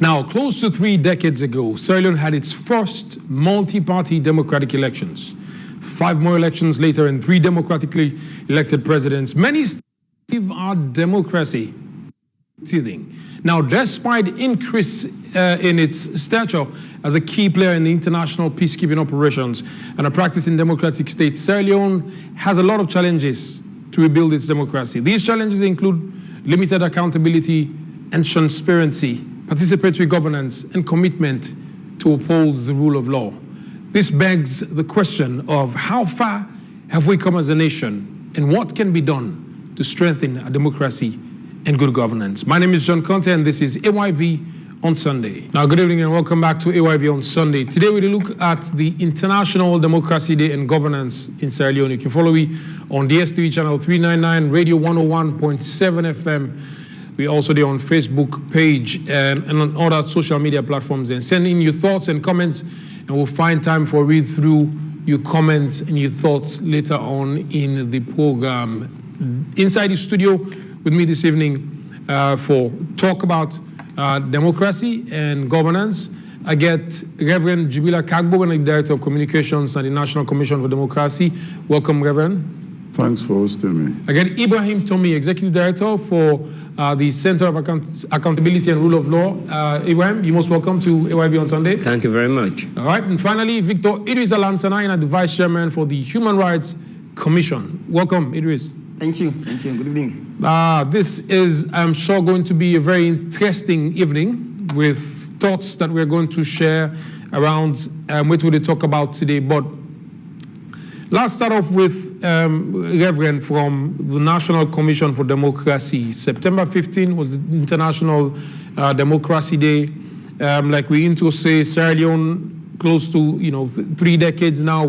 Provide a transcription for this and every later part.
Now, close to 3 decades ago, Sierra Leone had its first multi-party democratic elections. 5 more elections later and 3 democratically elected presidents. Many still our democracy teething. Now, despite increase in its stature as a key player in the international peacekeeping operations and a practicing democratic state, Sierra Leone has a lot of challenges to rebuild its democracy. These challenges include limited accountability and transparency, participatory governance, and commitment to uphold the rule of law. This begs the question of how far have we come as a nation and what can be done to strengthen our democracy and good governance. My name is John Conte and this is AYV on Sunday. Now, good evening and welcome back to AYV on Sunday. Today we look at the International Democracy Day and Governance in Sierra Leone. You can follow me on DSTV channel 399, Radio 101.7 FM. We're also there on Facebook page and on other social media platforms. And send in your thoughts and comments and we'll find time for read through your comments and your thoughts later on in the program. Inside the studio with me this evening for talk about democracy and governance, I get Reverend Jubila Kagbo, the Director of Communications at the National Commission for Democracy. Welcome, Reverend. Thanks for hosting me. I get Ibrahim Tommy, Executive Director for the Center of Accountability and Rule of Law. Ibrahim, you're most welcome to AYB on Sunday. Thank you very much. All right, and finally, Victor Idris Alansana, the Vice Chairman for the Human Rights Commission. Welcome, Idris. Thank you. Good evening. This is, I'm sure, going to be a very interesting evening with thoughts that we're going to share around what we'll talk about today. But let's start off with Reverend from the National Commission for Democracy. September 15 was the International Democracy Day. Like we intro say, Sierra Leone, close to 3 decades now,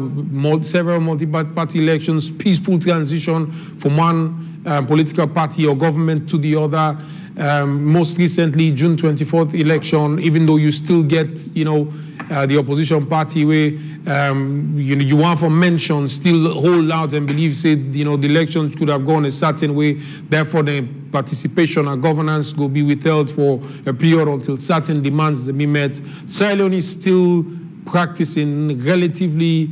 several multi-party elections, peaceful transition from one political party or government to the other. Most recently, June 24th election, even though you still get the opposition party where you want for mention still hold out and believe the election could have gone a certain way, therefore the participation and governance will be withheld for a period until certain demands be met. Sierra Leone is still practicing relatively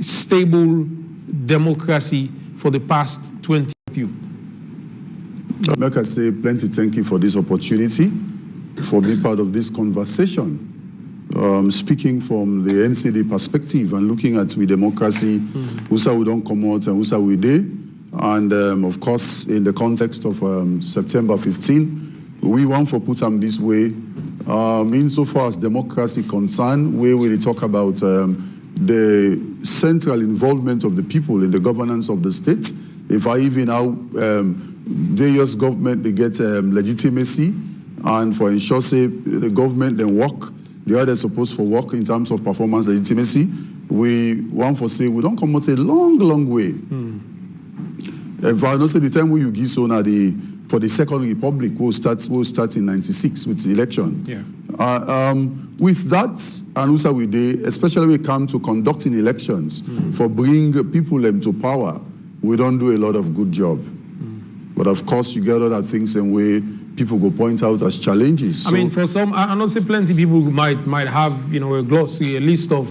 stable democracy for the past 20 years. Like I say, plenty thank you for this opportunity, for being part of this conversation. Speaking from the NCD perspective and looking at we democracy, who's we don't come out and who's we day. And of course, in the context of September 15, we want to put them this way. Insofar as democracy concerned, we will talk about the central involvement of the people in the governance of the state. If I even how various government, they get legitimacy, and for ensure say the government then work, the others supposed for work in terms of performance legitimacy, we want to say we don't come out a long way. If I don't say the time when you give so now for the Second Republic, we'll start in 96 with the election. Yeah. With that, and also we did, especially when we come to conducting elections for bring people to power, we don't do a lot of good job. But of course, you get other things and way people go point out as challenges. I mean, for some, I know say plenty people might have a glossary, a list of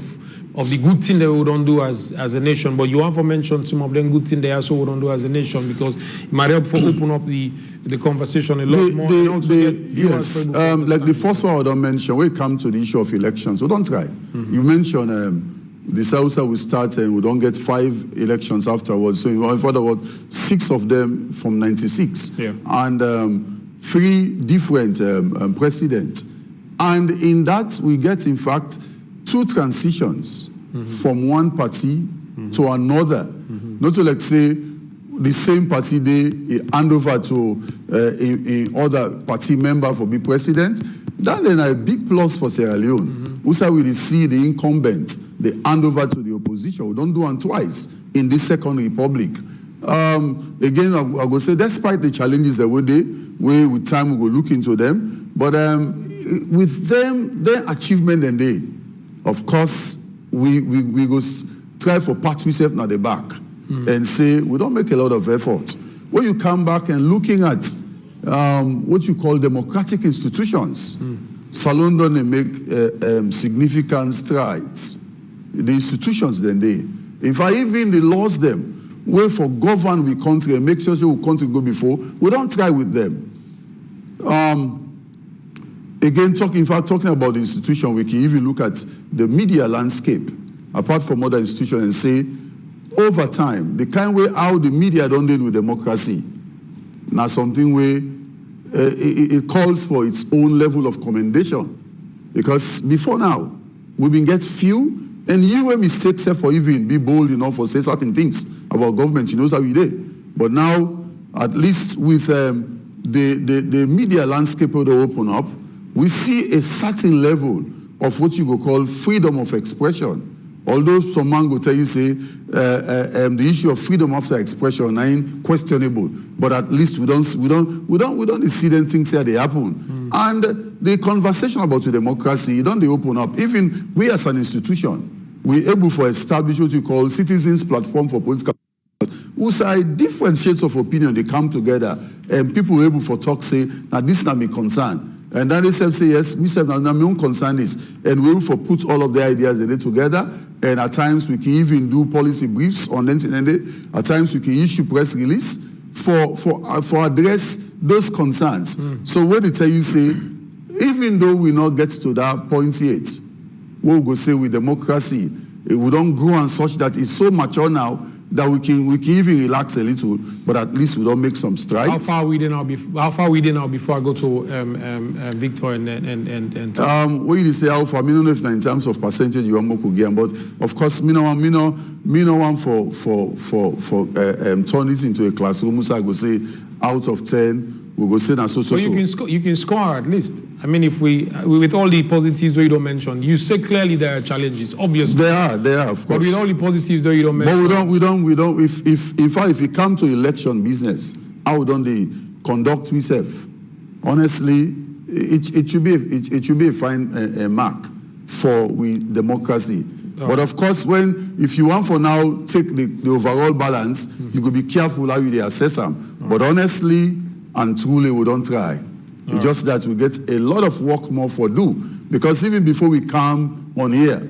the good things that we don't do as a nation, but you want to mention some of them good things they also don't do as a nation because it might help for open up the conversation a lot more. Yes, like the first one I don't mention, when it comes to the issue of elections, we don't try. You mentioned the South will start and we don't get 5 elections afterwards. So in other words, 6 of them from 96 and 3 different presidents. And in that we get in fact 2 transitions from one party to another. Not to like say the same party they hand over to a other party member for be president. That then a big plus for Sierra Leone. Also we see the incumbent, they hand over to the opposition. We don't do it twice in this Second Republic. Again, I will say, despite the challenges that we're there, with time we will look into them. But with them, their achievement and they, of course, we go try for pat ourselves at the back and say we don't make a lot of effort. When you come back and looking at what you call democratic institutions, Salon don't make significant strides. The institutions then they. In fact, even the laws them, way for govern we country and make sure we country go before, we don't try with them. Again, talking about the institution, we can even look at the media landscape, apart from other institutions, and say, over time, the kind way how the media don't deal with democracy, now something where it calls for its own level of commendation. Because before now, we've been get few, and you were mistakes for even be bold enough or say certain things about government. You know how we did. But now, at least with the media landscape that open up, we see a certain level of what you could call freedom of expression. Although some man go tell you say the issue of freedom of expression ain't questionable, but at least we don't see them things here they happen. And the conversation about the democracy, don't they open up? Even we as an institution, we able to establish what you call citizens platform for political who say different shades of opinion, they come together and people are able for talk say, now this is not my concern. And then they say, yes, me say, now my own concern is, and we will put all of the ideas in it together, and at times we can even do policy briefs on it, and at times we can issue press release for address those concerns. So when they tell you, say, even though we not get to that point yet, we'll go say with democracy, we don't grow and such that it's so mature now that we can even relax a little, but at least we don't make some strides. How far are we there now before I go to Victor and what you say how far? I don't know if in terms of percentage you want more to get, but of course, me no one for turn this into a classroom. So I go say out of 10, we go say na so. You can score at least. I mean, if we with all the positives that you don't mention, you say clearly there are challenges. Obviously, there are of course. But with all the positives that you don't mention, but we don't. If in fact, if it come to election business, how don't they conduct ourselves? Honestly, it should be a fine mark for democracy. But of course, if you want for now take the overall balance, you could be careful how you assess them. But honestly and truly, we don't try. It's just that we get a lot of work more for do. Because even before we come on here,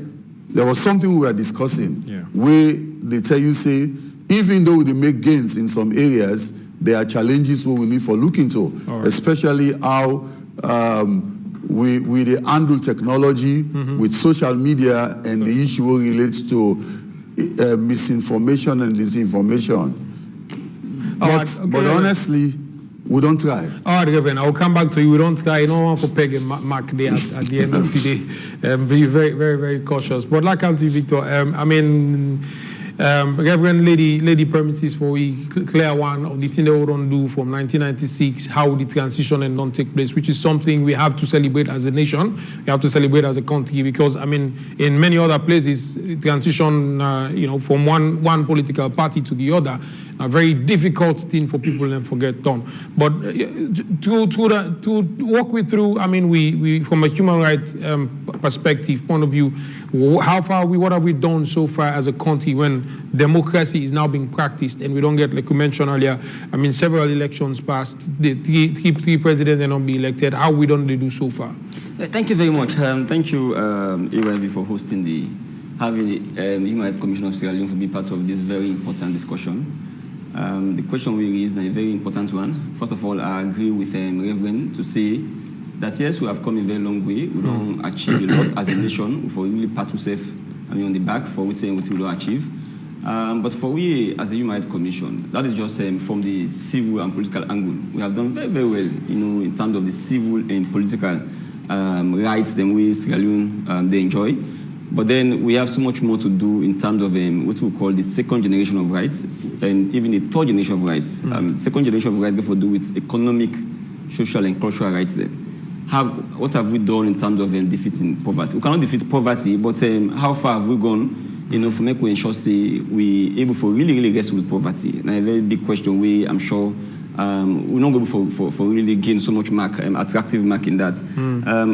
there was something we were discussing where they tell you, say, even though they make gains in some areas, there are challenges we need for looking to, especially how we handle technology with social media and the issue relates to misinformation and disinformation. But honestly, we don't try. All right, Reverend, I'll come back to you. We don't try. You don't want to peg and mark there at the end of the day. Be very, very, very cautious. But like Auntie Victor, Reverend Lady Premises for we clear one of the things they don't do from 1996, how the transition and don't take place, which is something we have to celebrate as a nation. We have to celebrate as a country because, I mean, in many other places, transition, from one political party to the other, a very difficult thing for people to get done. But to walk with through, I mean, we from a human rights perspective, point of view, how far what have we done so far as a country when democracy is now being practiced and we don't get, like you mentioned earlier, I mean, several elections passed, the three presidents are not be elected. How we done they do so far? Thank you very much. Thank you, EYB, for hosting having the Human Rights Commission of Sierra Leone to be part of this very important discussion. The question we raised is a very important one. First of all, I agree with Reverend to say that yes, we have come a very long way. We don't achieve a lot as a nation. For really pat yourself, on the back for what we don't achieve. But for we as a Human Rights Commission, that is just from the civil and political angle. We have done very, very well, in terms of the civil and political rights that we Sierra Leone they enjoy. But then we have so much more to do in terms of what we call the second generation of rights and even the third generation of rights. Second generation of rights have to do with economic, social, and cultural rights. What have we done in terms of defeating poverty? We cannot defeat poverty, but how far have we gone, for making ensure we able to really, really wrestle with poverty? And a very big question where I'm sure we're not going for really gain so much attractive mark in that.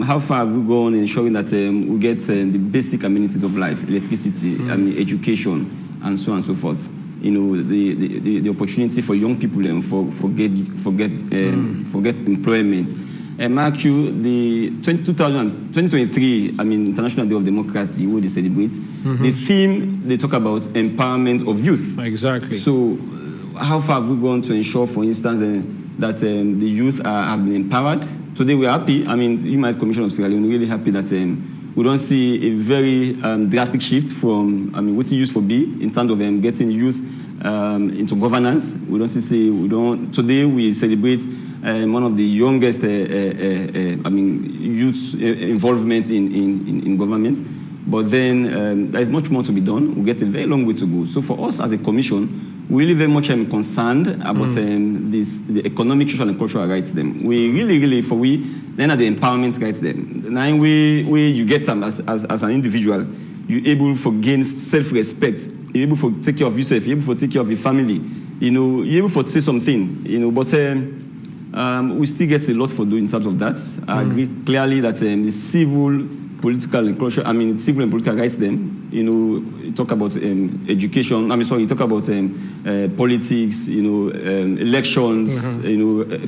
How far have we gone in ensuring that we get the basic amenities of life, electricity, education, and so on and so forth? The opportunity for young people for get employment. Mark you, the 2023, International Day of Democracy, what they celebrate, the theme, they talk about empowerment of youth. Exactly. So how far have we gone to ensure, for instance, that the youth have been empowered? Today we're happy. Human Rights Commission of Sierra Leone, really happy that we don't see a very drastic shift from what it used to be in terms of getting youth into governance. Today we celebrate one of the youngest youth involvement in government. But then there is much more to be done. We get a very long way to go. So for us as a commission, we really very much concerned about the economic, social, and cultural rights. Them we really then are the empowerment rights. Them now way you get them as an individual, you're able to gain self-respect. You're able to take care of yourself. You're able to take care of your family. You're able to say something. But we still get a lot for doing in terms of that. I agree clearly that the civil, political, and cultural, civil and political rights. Them, you talk about education. You talk about politics. Elections.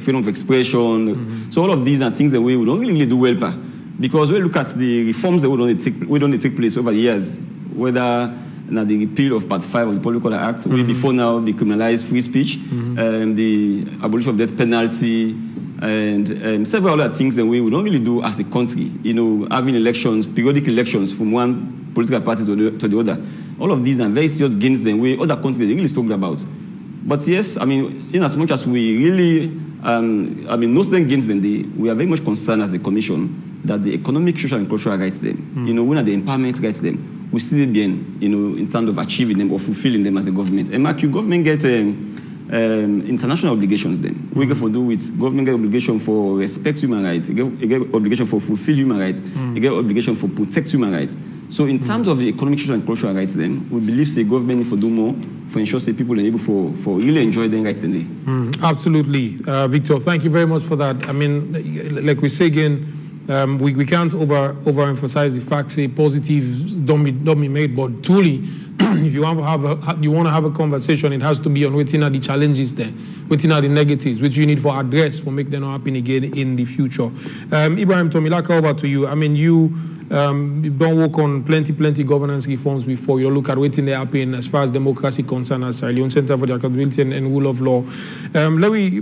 Freedom of expression. So all of these are things that we don't really do well, because we look at the reforms that we don't take place over the years, whether now the repeal of Part 5 of the Public Order Act, we before now decriminalize free speech, the abolition of death penalty, and several other things that we don't really do as a country. Having elections, periodic elections from one political party to the other. All of these are very serious gains that we other countries they really struggle about. But yes, in as much as we really, no certain gains than we are very much concerned as a commission that the economic, social, and cultural rights them, when are the empowerment rights them, we still be in terms of achieving them or fulfilling them as a government. And Mark, your government get international obligations then. We get for do with government get obligation for respect human rights, you get obligation for fulfill human rights, you get obligation for protect human rights. So in terms of the economic, social, and cultural rights then, we believe the government need to do more for ensure that people are able for really enjoy their rights today. Absolutely. Victor, thank you very much for that. Like we say again, we can't overemphasize the fact that positives don't be made, but truly, if you want to have a conversation, it has to be on what are the challenges there, what are the negatives, which you need for address for make them not happen again in the future. Ibrahim Tomilaka, over to you. You've done work on plenty governance reforms before. You look at what they happen as far as democracy concerned as Sierra Leone Center for the Accountability and Rule of Law. Generally,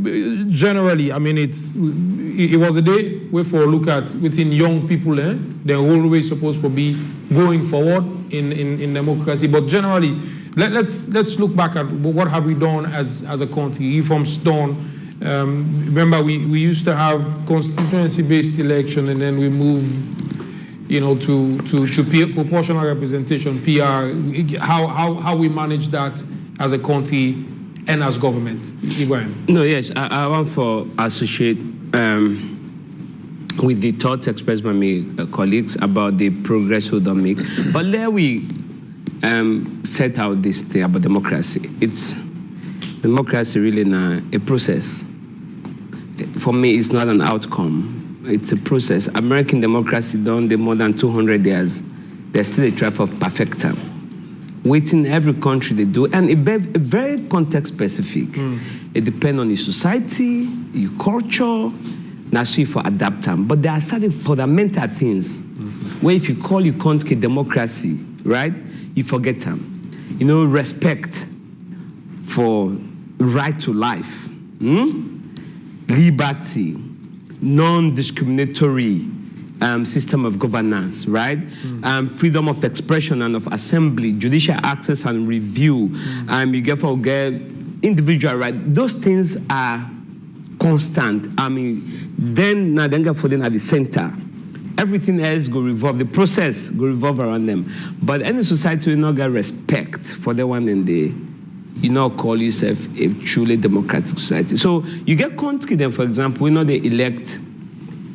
it was a day where for a look at within young people, they're always supposed to be going forward in democracy. But generally, let's look back at what have we done as a country. Reforms done. Remember, we used to have constituency-based election, and then we moved to proportional representation, PR, how we manage that as a country and as government. Ibrahim. No, yes, I want to associate with the thoughts expressed by my colleagues about the progress we don't make. But there we set out this thing about democracy. It's democracy really a process. For me, it's not an outcome. It's a process. American democracy done more than 200 years. There's still a try for perfect time. Within every country they do, and it's very context specific. It depends on your society, your culture, naturally for adapt them. But there are certain fundamental things where if you call your country democracy, right, you forget them. Respect for right to life, liberty, non-discriminatory system of governance, right? Freedom of expression and of assembly, judicial access and review. You get individual right. Those things are constant. Then get for them at the center. Everything else go revolve. The process go revolve around them. But any society will not get respect for the one in the. Call yourself a truly democratic society. So you get country then, for example, they elect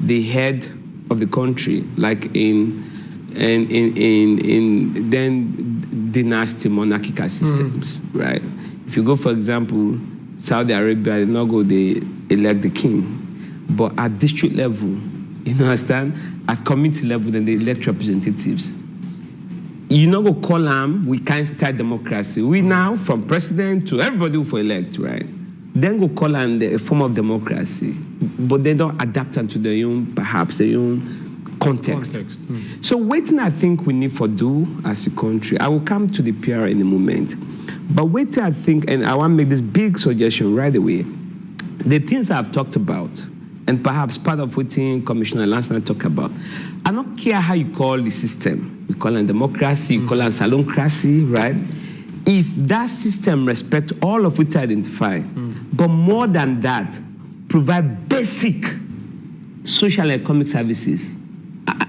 the head of the country, like in then dynasty monarchical systems, right? If you go, for example, Saudi Arabia, they not go they elect the king, but at district level, you understand? At community level, then they elect representatives. You not go call them, we can't start democracy. We now, from president to everybody who for elect, right? Then go call them a form of democracy. but they don't adapt them to their own, perhaps their own context. So waiting, I think we need for do as a country. I will come to the PR in a moment. But waiting, I think, and I want to make this big suggestion right away. The things I've talked about, and perhaps part of what Commissioner Lansana talked about, I don't care how you call the system. You call it democracy, you call it salocracy, right? If that system respects all of which I identify, but more than that, provide basic social and economic services.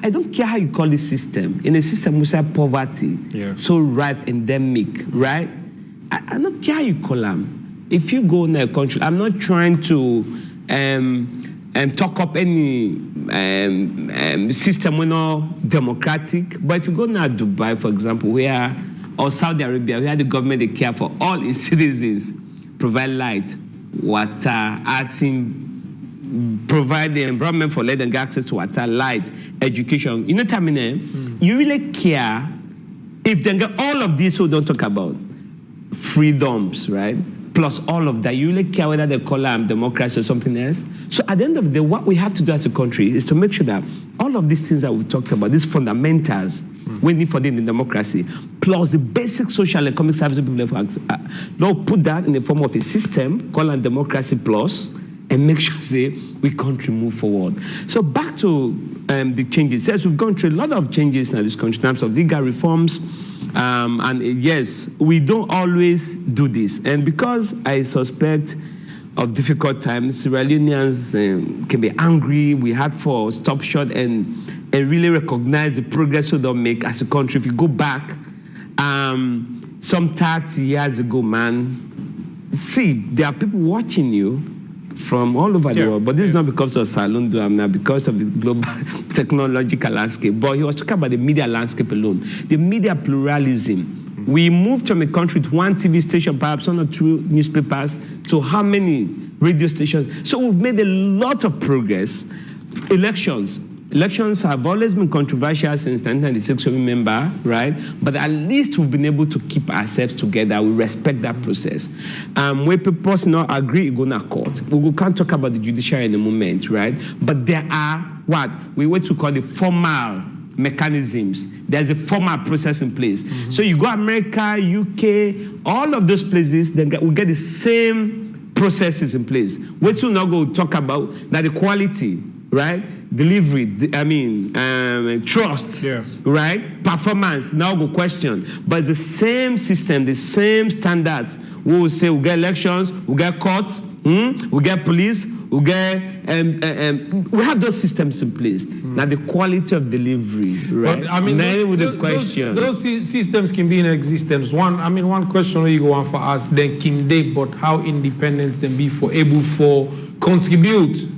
I don't care how you call this system. In a system we say poverty, so rife, endemic, right? I don't care how you call them. If you go in a country, I'm not trying to talk up any system we're not democratic, but if you go now to Dubai, for example, or Saudi Arabia, where the government they care for all its citizens, provide light, water, provide the environment for let them get access to water, light, education. You know what I mean? You really care if they get all of this, so don't talk about freedoms, right? Plus all of that. You really care whether they call them democracy or something else. So at the end of the day, what we have to do as a country is to make sure that all of these things that we talked about, these fundamentals, we need for them in democracy, plus the basic social and economic services people have, don't put that in the form of a system called democracy plus, and make sure, say, we can't move forward. So back to the changes. Yes, we've gone through a lot of changes in this country in terms of legal reforms. And yes, we don't always do this. And because I suspect of difficult times, Sierra Leoneans can be angry. We had to stop short and really recognize the progress we don't make as a country. If you go back some 30 years ago, man, see, there are people watching you from all over the world, but this is not because of Salundu, not because of the global technological landscape, but he was talking about the media landscape alone, the media pluralism. We moved from a country with one TV station, perhaps 1 or 2 newspapers, to how many radio stations? So we've made a lot of progress. Elections have always been controversial since 1996, we remember, right? But at least we've been able to keep ourselves together. We respect that process. Where people not agree, go to court. We can't talk about the judiciary in a moment, right? But there are what we want to call the formal mechanisms. There's a formal process in place. So you go America, UK, all of those places, then we get the same processes in place. We're still not going to talk about that equality, right? Delivery, trust, right? Performance, now go question. But it's the same system, the same standards. We will say we get elections, we get courts, we get police, we get, we have those systems in place. Now the quality of delivery, right? But, I mean, those systems can be in existence. One question where you go on for us, then can they, but how independent they be able for contribute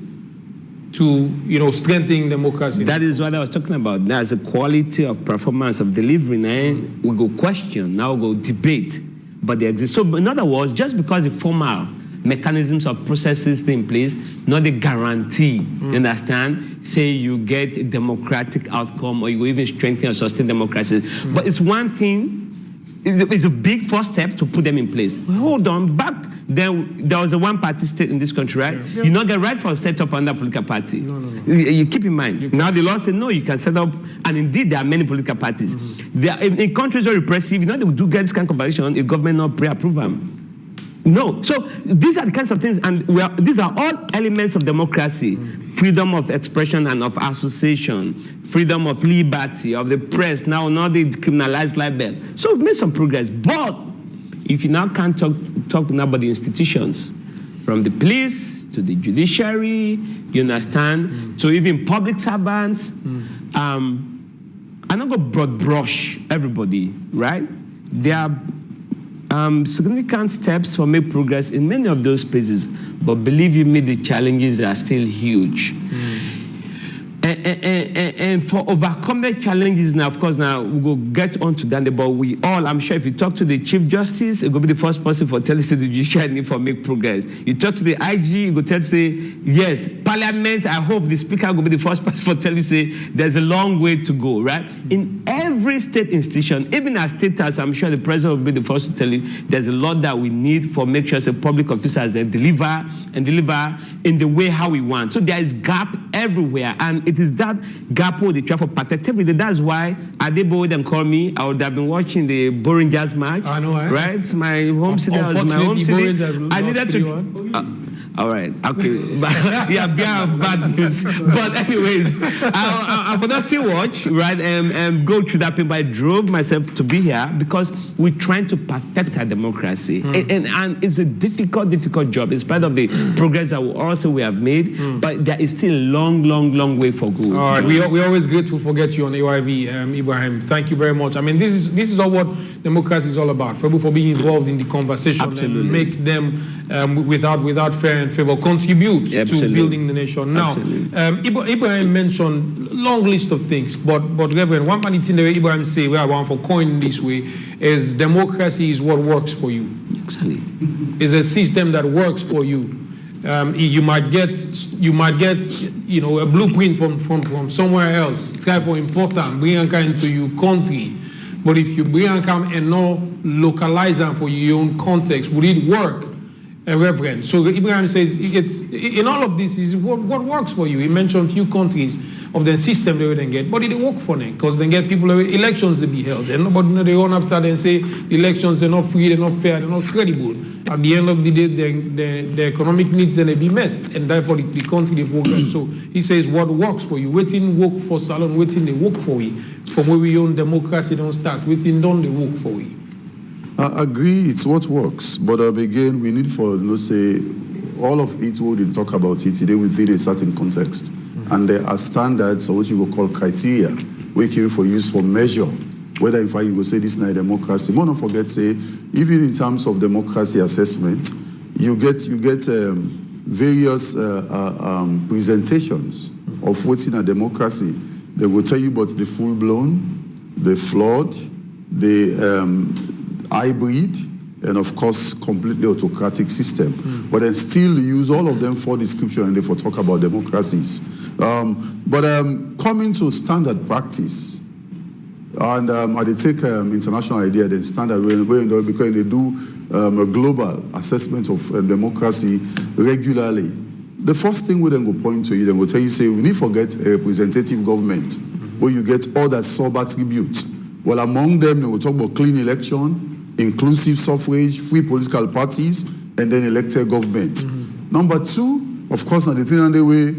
to strengthening democracy. That is what I was talking about. There's a quality of performance of delivery. Now we go question, now we go debate, but they exist. So in other words, just because the formal mechanisms of processes in place, not a guarantee. You understand? Say you get a democratic outcome, or you go even strengthen or sustain democracy. But it's one thing. It's a big first step to put them in place. Hold on, back then there was a one-party state in this country, right? You not get right for a set up under political party. No. You keep in mind. Now the law says no, you can set up, and indeed there are many political parties. There are, in countries are repressive, they do get this kind of conversation, if government not pre-approve them. No. So these are the kinds of things, and these are all elements of democracy. Freedom of expression and of association, freedom of liberty, of the press, now they criminalize libel. So we've made some progress. But if you now can't talk now about the institutions, from the police to the judiciary, you understand, to even public servants, I'm not going to broad brush everybody, right? There are significant steps for make progress in many of those places, but believe you me, the challenges are still huge. And for overcome the challenges now, of course, now we go get on to that, but we all, I'm sure if you talk to the Chief Justice, it will be the first person for tell you say the judiciary need for make progress. You talk to the IG, you go tell say, yes, Parliament, I hope the Speaker will be the first person for tell you say there's a long way to go, right? In every every state institution, even as state as I'm sure the president will be the first to tell you, there's a lot that we need for make sure as public officers they deliver in the way how we want. So there is gap everywhere, and it is that gap where they try for perfect everything. That's why Adebo them call me. I would have been watching the Boring Jazz match. I know, right? My home city was my home city. I needed to. All right, okay. Yeah, bad news. But anyways, I for that still watch, right, and go through that paper. I drove myself to be here because we're trying to perfect our democracy. And it's a difficult job in spite of the progress that we have made, but there is still a long way for good. All right, we're always grateful for getting you on AYV, Ibrahim. Thank you very much. I mean, this is all what democracy is all about. For being involved in the conversation. Absolutely. And make them without fear and favor contribute to building the nation. Now, Ibrahim mentioned long list of things, but Reverend, one funny thing that Ibrahim say, where I want for coin this way, is democracy is what works for you. Exactly. It's a system that works for you. You might get a blueprint from somewhere else. Try for important, bring a kind to your country. But if you bring a kind and not localize them for your own context, would it work? Reverend. So Ibrahim says in all of this is what works for you. He mentioned few countries of the system they wouldn't get, but it work for them because they get people elections to be held, and nobody know they run after them and say the elections they're not free, they're not fair, they're not credible. At the end of the day, the economic needs then they be met, and therefore the country they progress. So he says what works for you. Waiting work for Salon, waiting they work for you. From where we own democracy don't start. Waiting don't they work for you. I agree, it's what works, but again, we need for, say, all of it, we didn't talk about it today within a certain context. And there are standards, or what you would call criteria, we can for use for measure, whether in fact you will say this is not a democracy. More not forget, say, even in terms of democracy assessment, you get various presentations of what's in a democracy. They will tell you about the full-blown, the flawed, the hybrid, and of course, completely autocratic system. But then still use all of them for description and therefore talk about democracies. Coming to standard practice, and I take international idea, the standard because they do a global assessment of democracy regularly. The first thing we then go point to you, then we'll tell you, say, we need to forget a representative government, where you get all that sub-attributes. Well, among them, they will talk about clean election, inclusive suffrage, free political parties, and then elected government. Number two, of course, and the thing on the way,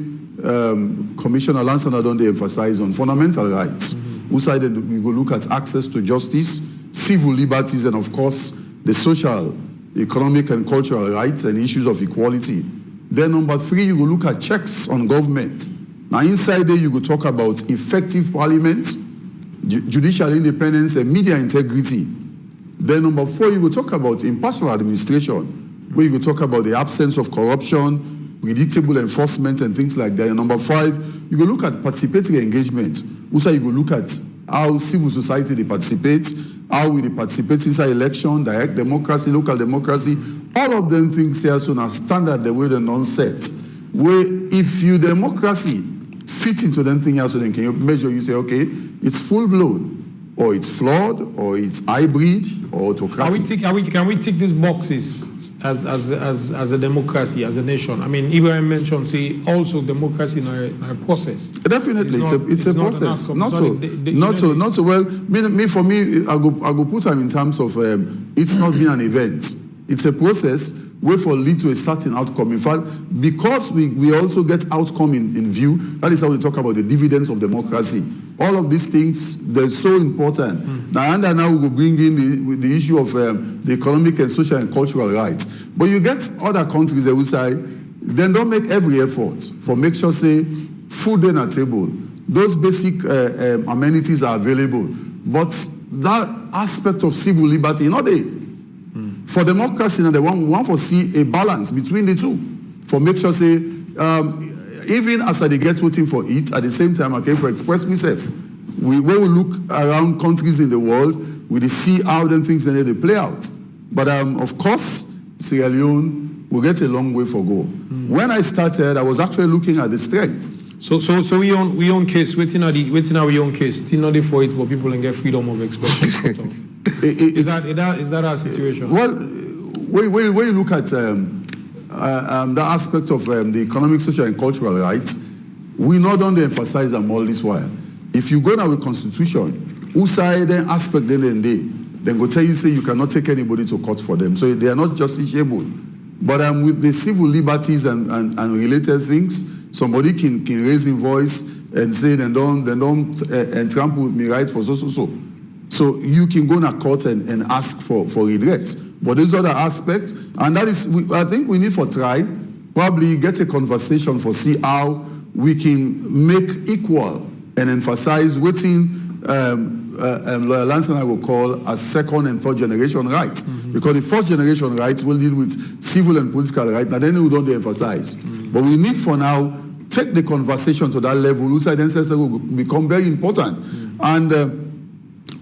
Commissioner Lansana don't emphasize on fundamental rights. We go look at access to justice, civil liberties, and of course, the social, economic, and cultural rights and issues of equality. Then number three, you go look at checks on government. Now inside there, you go talk about effective parliament, judicial independence, and media integrity. Then number four, you will talk about impartial administration, where you will talk about the absence of corruption, predictable enforcement, and things like that. And number five, you will look at participatory engagement. Also, you will look at how civil society they participate, how we participate inside election, direct democracy, local democracy. All of them things here so now standard the way they're non-set. Where if you democracy fit into them thing here, so then can you measure, you say, okay, it's full-blown, or it's flawed, or it's hybrid, or autocratic. Can we tick these boxes as a democracy, as a nation? I mean, Ibrahim mentioned, say, also democracy in a process. Definitely, it's a process. Not so well. For me, I go put them in terms of it's not been an event. It's a process where for lead to a certain outcome. In fact, because we also get outcome in view, that is how we talk about the dividends of democracy. All of these things, they're so important. Now we will bring in the issue of the economic and social and cultural rights. But you get other countries that will say, then don't make every effort for make sure, say, food on a table. Those basic amenities are available. But that aspect of civil liberty, not for democracy, and we want to see a balance between the two. For make sure, say, even as I get waiting for it, at the same time, I came for express myself. We will look around countries in the world, we see how them things they play out. But of course, Sierra Leone will get a long way for go. When I started, I was actually looking at the strength. So we own case, waiting our own case, still not for it, but people can get freedom of expression. Is that our situation? Well, when you look at the aspect of the economic, social, and cultural rights, we not only emphasize them all this while. If you go now with constitution, who side then aspect then go tell you say you cannot take anybody to court for them. So they are not justiciable. But with the civil liberties and related things, somebody can raise his voice and say they don't trample with me right for so. So you can go to court and ask for redress. But there's other aspects, and that is, I think we need for try, probably get a conversation for see how we can make equal and emphasize within Lawyer Lance and I will call as second and third generation rights. Mm-hmm. Because the first generation rights will deal with civil and political rights, and then we don't emphasize. Mm-hmm. But we need for now take the conversation to that level, which I then says will become very important. Mm-hmm. And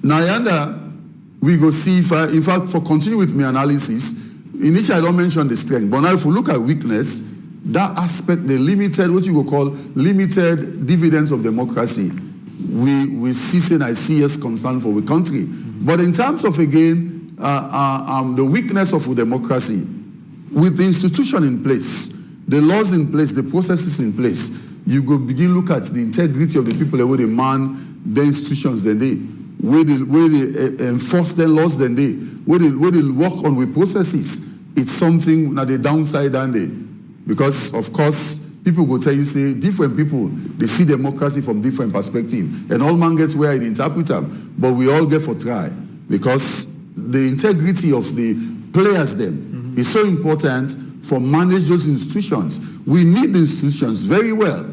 Nayanda, we go see if in fact, for continue with my analysis, initially I don't mention the strength, but now if we look at weakness, that aspect, the limited, what you will call limited dividends of democracy, we see and I see as concern for the country. Mm-hmm. But in terms of, again, the weakness of democracy, with the institution in place, the laws in place, the processes in place, you go begin look at the integrity of the people where they man the institutions then they, where they enforce the laws then they, where they work on with processes. It's something that the downside and they, because of course people go tell you say different people they see democracy from different perspective, and all man gets where it interpret them, but we all get for try because the integrity of the players them is so important for manage those institutions. We need the institutions very well.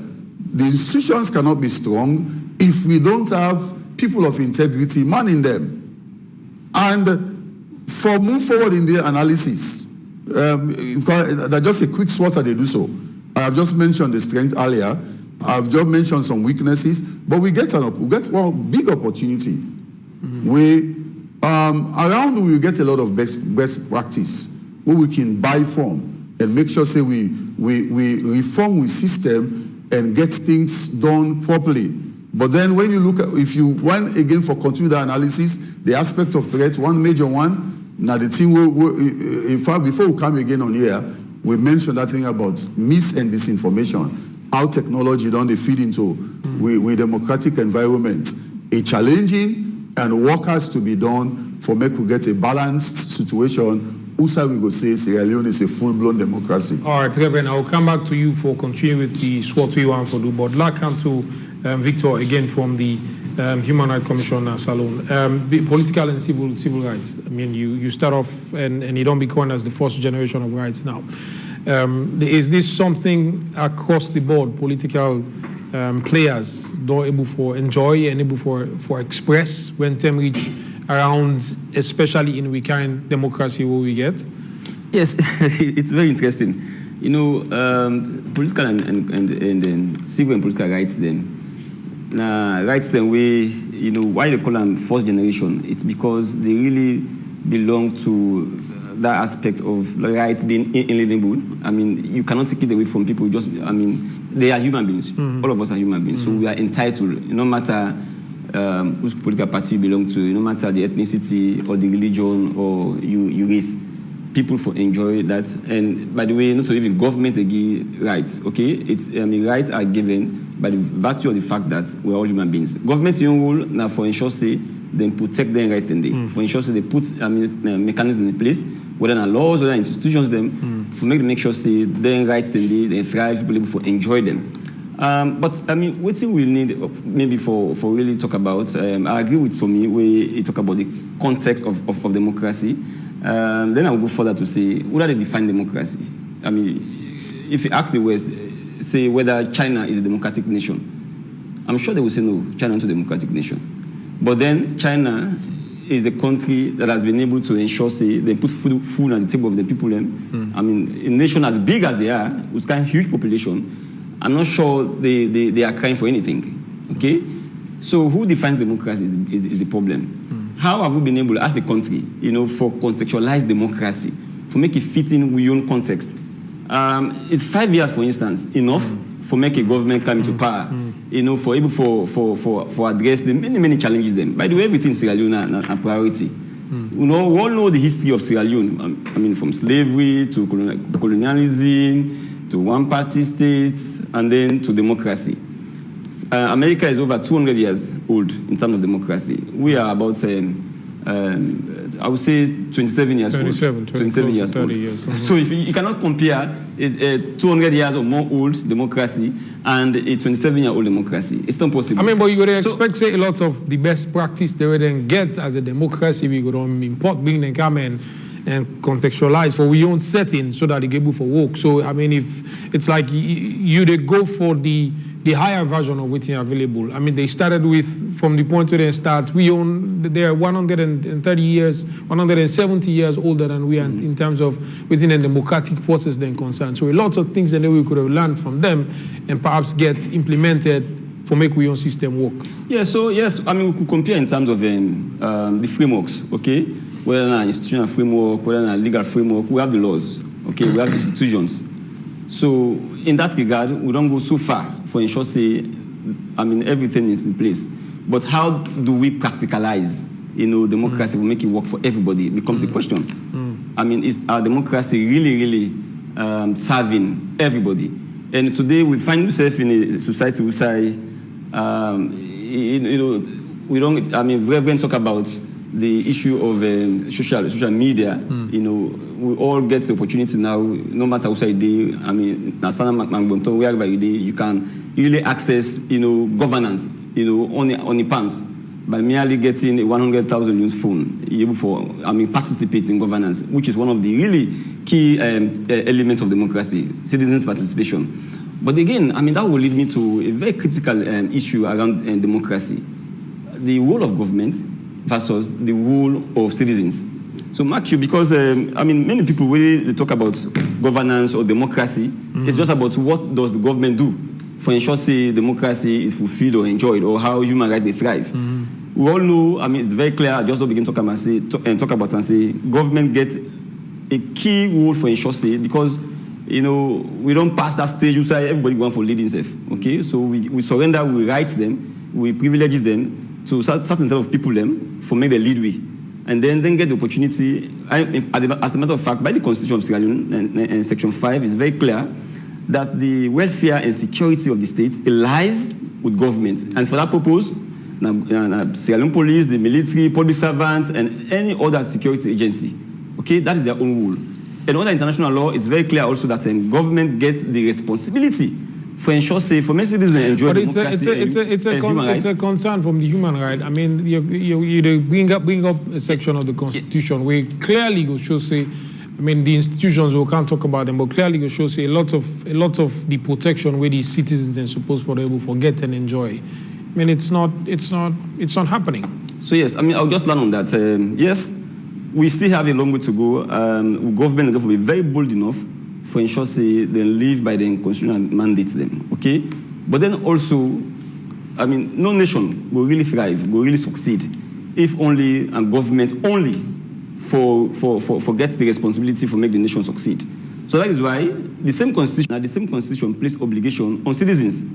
The institutions cannot be strong if we don't have people of integrity manning them. And for move forward in the analysis, just a quick SWOT they do so. I have just mentioned the strength earlier. I've just mentioned some weaknesses, but we get one big opportunity. Mm-hmm. Around we get a lot of best practice where we can buy from and make sure say we reform with system and get things done properly. But then when you look at, if you want again for continued analysis, the aspect of threat, one major one, now the thing in fact before we come again on here, we mentioned that thing about mis and disinformation, how technology don't they feed into with democratic environment, a challenging and work has to be done for make we get a balanced situation. Also, we go say Sierra Leone is a full-blown democracy. All right, Reverend, I'll come back to you for continuing with the SWOT we want for do, but let's come to Victor again from the Human Rights Commission Salon. Political and civil rights. I mean, you start off and you don't be coined as the first generation of rights now. Is this something across the board, political players don't able for enjoy and able for express when them reach around, especially in we kind democracy where we get? Yes, it's very interesting. You know, political and civil and political rights then. Rights then we, you know, why they call them first generation, it's because they really belong to that aspect of rights being inalienable. I mean, you cannot take it away from people. Just, I mean, they are human beings. Mm-hmm. All of us are human beings. Mm-hmm. So we are entitled, no matter whose political party you belong to, no matter the ethnicity or the religion or you race, people for enjoy that. And by the way, not even government give rights, okay? It's, I mean, rights are given by the virtue of the fact that we're all human beings. Government's own role now for ensure say they protect their rights then they. For ensure say they put mechanisms in place, whether in laws, whether in institutions them, to make sure say their rights then they thrive, people able to enjoy them. But I mean, what thing we need maybe for really talk about, I agree with Somi where he talk about the context of democracy. Then I'll go further to say, what do they define democracy? I mean, if you ask the West, say whether China is a democratic nation, I'm sure they will say no, China is not a democratic nation. But then China is the country that has been able to ensure, say, they put food on the table of the people. I mean, a nation as big as they are, with kind of huge population, I'm not sure they are crying for anything. Okay? So who defines democracy is the problem. How have we been able, as a country, you know, for contextualize democracy, for make it fit in with your own context? It's 5 years, for instance, enough for make a government come into power, you know, for able for address the many challenges them. By the way, everything in Sierra Leone a priority. You know, we all know the history of Sierra Leone. I mean, from slavery to colonialism to one-party states and then to democracy. America is over 200 years old in terms of democracy. We are about, I would say, 27 years old. 27 years old. So if you cannot compare a 200 years or more old democracy and a 27-year-old democracy, it's not possible. I mean, but you would expect, say, a lot of the best practice they would then get as a democracy. We could import, bring them come and contextualize for our own setting so that they get able for work. So, I mean, if it's like you they go for the higher version of what's available. I mean, they started with, from the point where they start, they're 130 years, 170 years older than we are in terms of within the democratic process then concerned. So a lot of things that we could have learned from them and perhaps get implemented for make our own system work. Yeah, so yes, I mean, we could compare in terms of the frameworks, okay? Whether an institutional framework, whether a legal framework, we have the laws, okay? We have institutions. So in that regard, we don't go so far for ensure, say, I mean, everything is in place. But how do we practicalize, you know, democracy will make it work for everybody? It becomes a question. I mean, is our democracy really serving everybody? And today we find ourselves in a society where say, you know, we don't, I mean, we talk about the issue of social media. You know, we all get the opportunity now, no matter what I do. I mean, wherever you do, you can really access, you know, governance, you know, on the palms by merely getting a 100,000 use phone. You're able for, I mean, participate in governance, which is one of the really key elements of democracy, citizens' participation. But again, I mean, that will lead me to a very critical issue around democracy: the role of government versus the role of citizens. So, Matthew, because, I mean, many people, when they talk about governance or democracy, it's just about what does the government do for ensure, say, democracy is fulfilled or enjoyed, or how human rights they thrive. We all know, I mean, it's very clear, I just don't begin to talk about and say, government gets a key role for ensure, say, because, you know, we don't pass that stage, you say everybody going for leading self, okay? So we surrender, we right them, we privilege them, to certain set of people them for make the lead way, and then get the opportunity. As a matter of fact, by the Constitution of Sierra Leone and Section 5 is very clear that the welfare and security of the state lies with government, and for that purpose, Sierra Leone police, the military, public servants, and any other security agency, okay, that is their own rule. And under international law, it's very clear also that government gets the responsibility for ensure, say, for many citizens enjoy democracy it's a concern from the human right. I mean, you bring up a section of the Constitution where clearly go show, say, I mean, the institutions, we can't talk about them, but clearly go show, say, a lot of the protection where the citizens are supposed to be able to forget and enjoy. I mean, it's not happening. So yes, I mean, I'll just plan on that. Yes, we still have a long way to go. Government will be very bold enough for ensure, say, they live by the constitutional mandates them, okay? But then also, I mean, no nation will really thrive, will really succeed if only a government only forget the responsibility for make the nation succeed. So that is why the same constitution places obligation on citizens.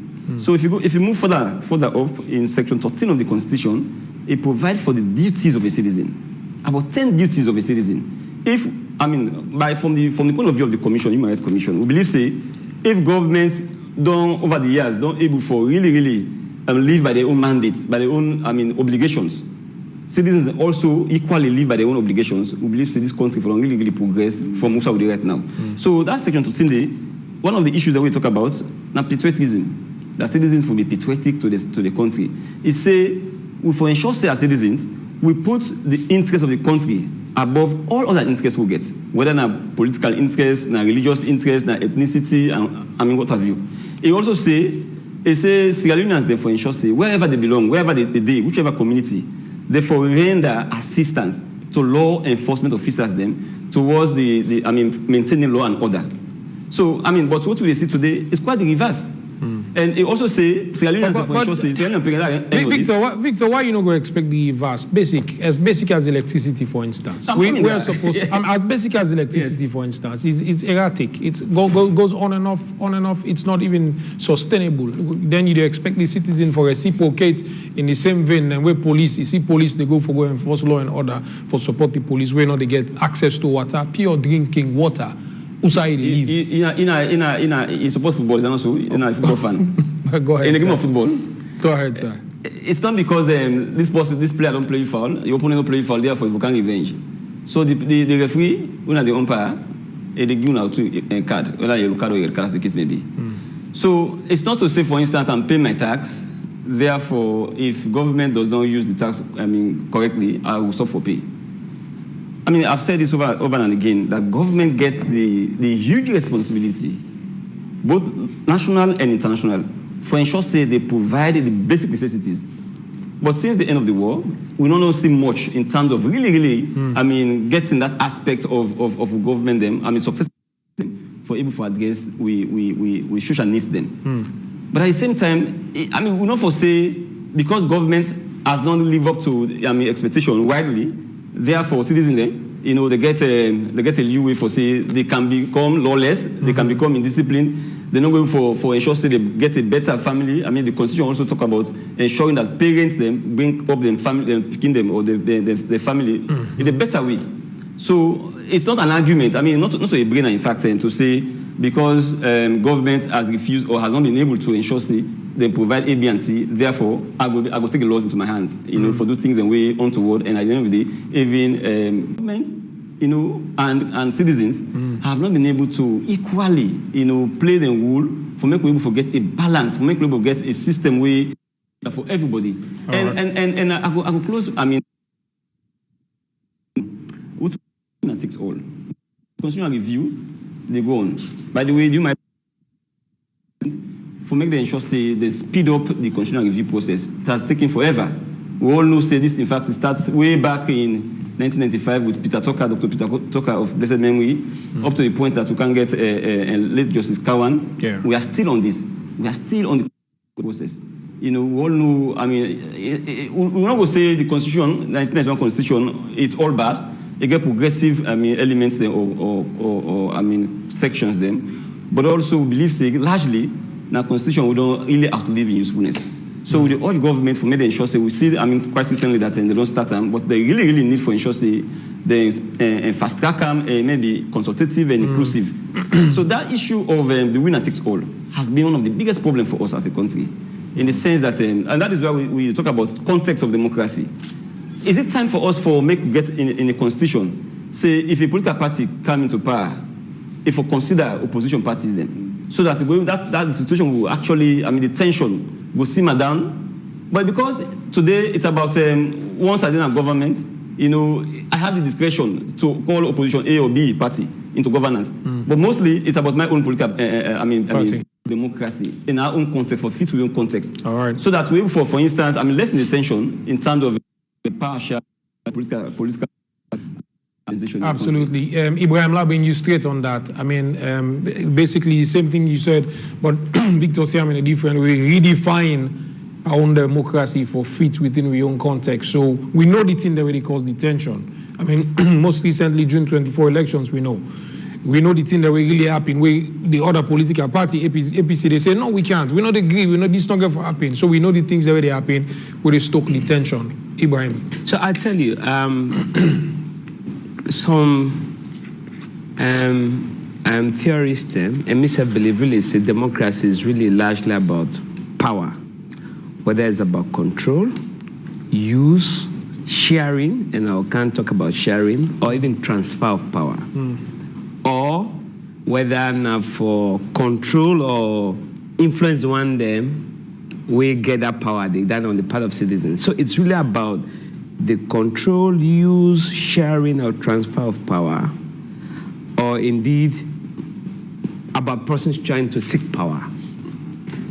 So if you move further up in Section 13 of the Constitution, it provides for the duties of a citizen, about 10 duties of a citizen. From the point of view of the Commission, Human Rights Commission, we believe, say, if governments over the years don't able for really live by their own mandates, by their own obligations, citizens also equally live by their own obligations. We believe, say, this country will really progress from where we are right now. So that's Section 13. One of the issues that we talk about is patriotism. That citizens will be patriotic to the country. It say we for ensure, say, as citizens, we put the interest of the country above all other interests we get, whether na political interest, na religious interest, na ethnicity, and what have you. It also say Sierra Leoneans therefore ensure, say, wherever they belong, wherever they whichever community, therefore render assistance to law enforcement officers them towards maintaining law and order. So, but what we see today is quite the reverse. And it also say Sierra Leone for sure say Sierra Leone Victor, why you not going to expect the basic as electricity, for instance? We are supposed as basic as electricity, for instance, is erratic. It goes on and off. It's not even sustainable. Then you expect the citizen for reciprocate in the same vein. And where police, you see police, they go for go enforce law and order for support the police. Where not they get access to water, pure drinking water. You support football, and also in a football fan. Go ahead. In the game of football. Go ahead, sir. It's not because this player don't play foul, your opponent don't play foul, therefore you can revenge. So the referee, when the umpire, they give you a card, whether yellow card or red card, as the case may be. So it's not to say, for instance, I'm paying my tax. Therefore, if government does not use the tax, correctly, I will stop for pay. I've said this over and again, that government gets the huge responsibility, both national and international, for ensure they provide the basic necessities. But since the end of the war, we don't see much in terms of really, getting that aspect of government success for able to address we social needs them. But at the same time, we not foresee, because government has not lived up to expectation widely. Therefore, citizens, they get a leeway for say they can become lawless, they can become indisciplined. They're not going for ensure they get a better family. The Constitution also talk about ensuring that parents them bring up them family, picking them or the family in a better way. So it's not an argument. Not a brainer, in fact, to say because government has refused or has not been able to ensure they provide A, B, and C. Therefore, I will take the laws into my hands, for do things and way untoward. And at the end of the day, even governments, and citizens have not been able to equally, play the role for making people get a balance, for making people get a system way for everybody. And I will close. What takes all. Constitutional review, they go on. By the way, you might. For make the ensure they speed up the constitutional review process. It has taken forever. We all know this, in fact, it starts way back in 1995 with Dr. Peter Tucker of blessed memory, up to the point that we can get late Justice Cowan. Yeah. We are still on this. We are still on the process. We all know, we not go say the Constitution, 1991 Constitution, it's all bad. You get progressive, elements there or sections them. But also we believe, largely, now, Constitution, we don't really outlive in usefulness. So we urge government for make the ensure, we see, quite recently that they don't start them, but they really need for ensure, they fast track them, maybe consultative and inclusive. So that issue of the winner takes all has been one of the biggest problems for us as a country, in the sense that, and that is why we talk about context of democracy. Is it time for us get in a constitution, say, if a political party come into power, if we consider opposition parties then, so that that situation will actually, the tension will simmer down. But because today it's about once I didn't have government, I have the discretion to call opposition A or B party into governance. But mostly it's about my own political, democracy in our own context, for fit within context. All right. So that we, for instance, lessen the tension in terms of the power share, political. Absolutely. Ibrahim Labin, you straight on that. Basically the same thing you said, but Victor said in a different way, redefine our own democracy for fit within our own context. So we know the thing that really caused the tension. Most recently, June 24 elections, we know. We know the thing that really happened, where the other political party, APC, they say, no, we can't. We not agree. We know this not going to happen. So we know the things that really happen, where they stoke the tension. Ibrahim. So I tell you, some theorists and believe really say democracy is really largely about power, whether it's about control, use, sharing, and I can't talk about sharing, or even transfer of power, or whether now for control or influence one them, we get that power that on the part of citizens. So it's really about the control, use, sharing, or transfer of power, or indeed about persons trying to seek power.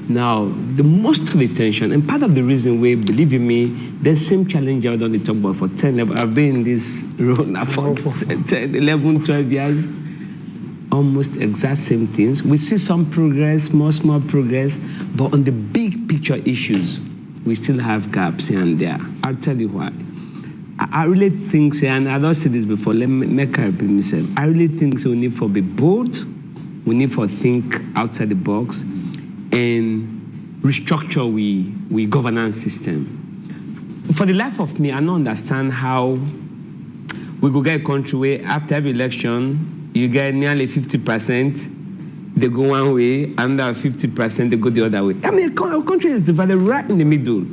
Now, the most of the tension, and part of the reason we, believe in me, the same challenge I don't talk about for 10, I've been in this role now for 10, 11, 12 years. almost exact same things. We see some progress, small progress, but on the big picture issues, we still have gaps here and there. I'll tell you why. I really think, and I don't see this before, let me make a repeat myself. I really think we need to be bold, we need to think outside the box, and restructure we governance system. For the life of me, I don't understand how we could get a country where after every election, you get nearly 50%, they go one way, and 50% they go the other way. I mean, our country is divided right in the middle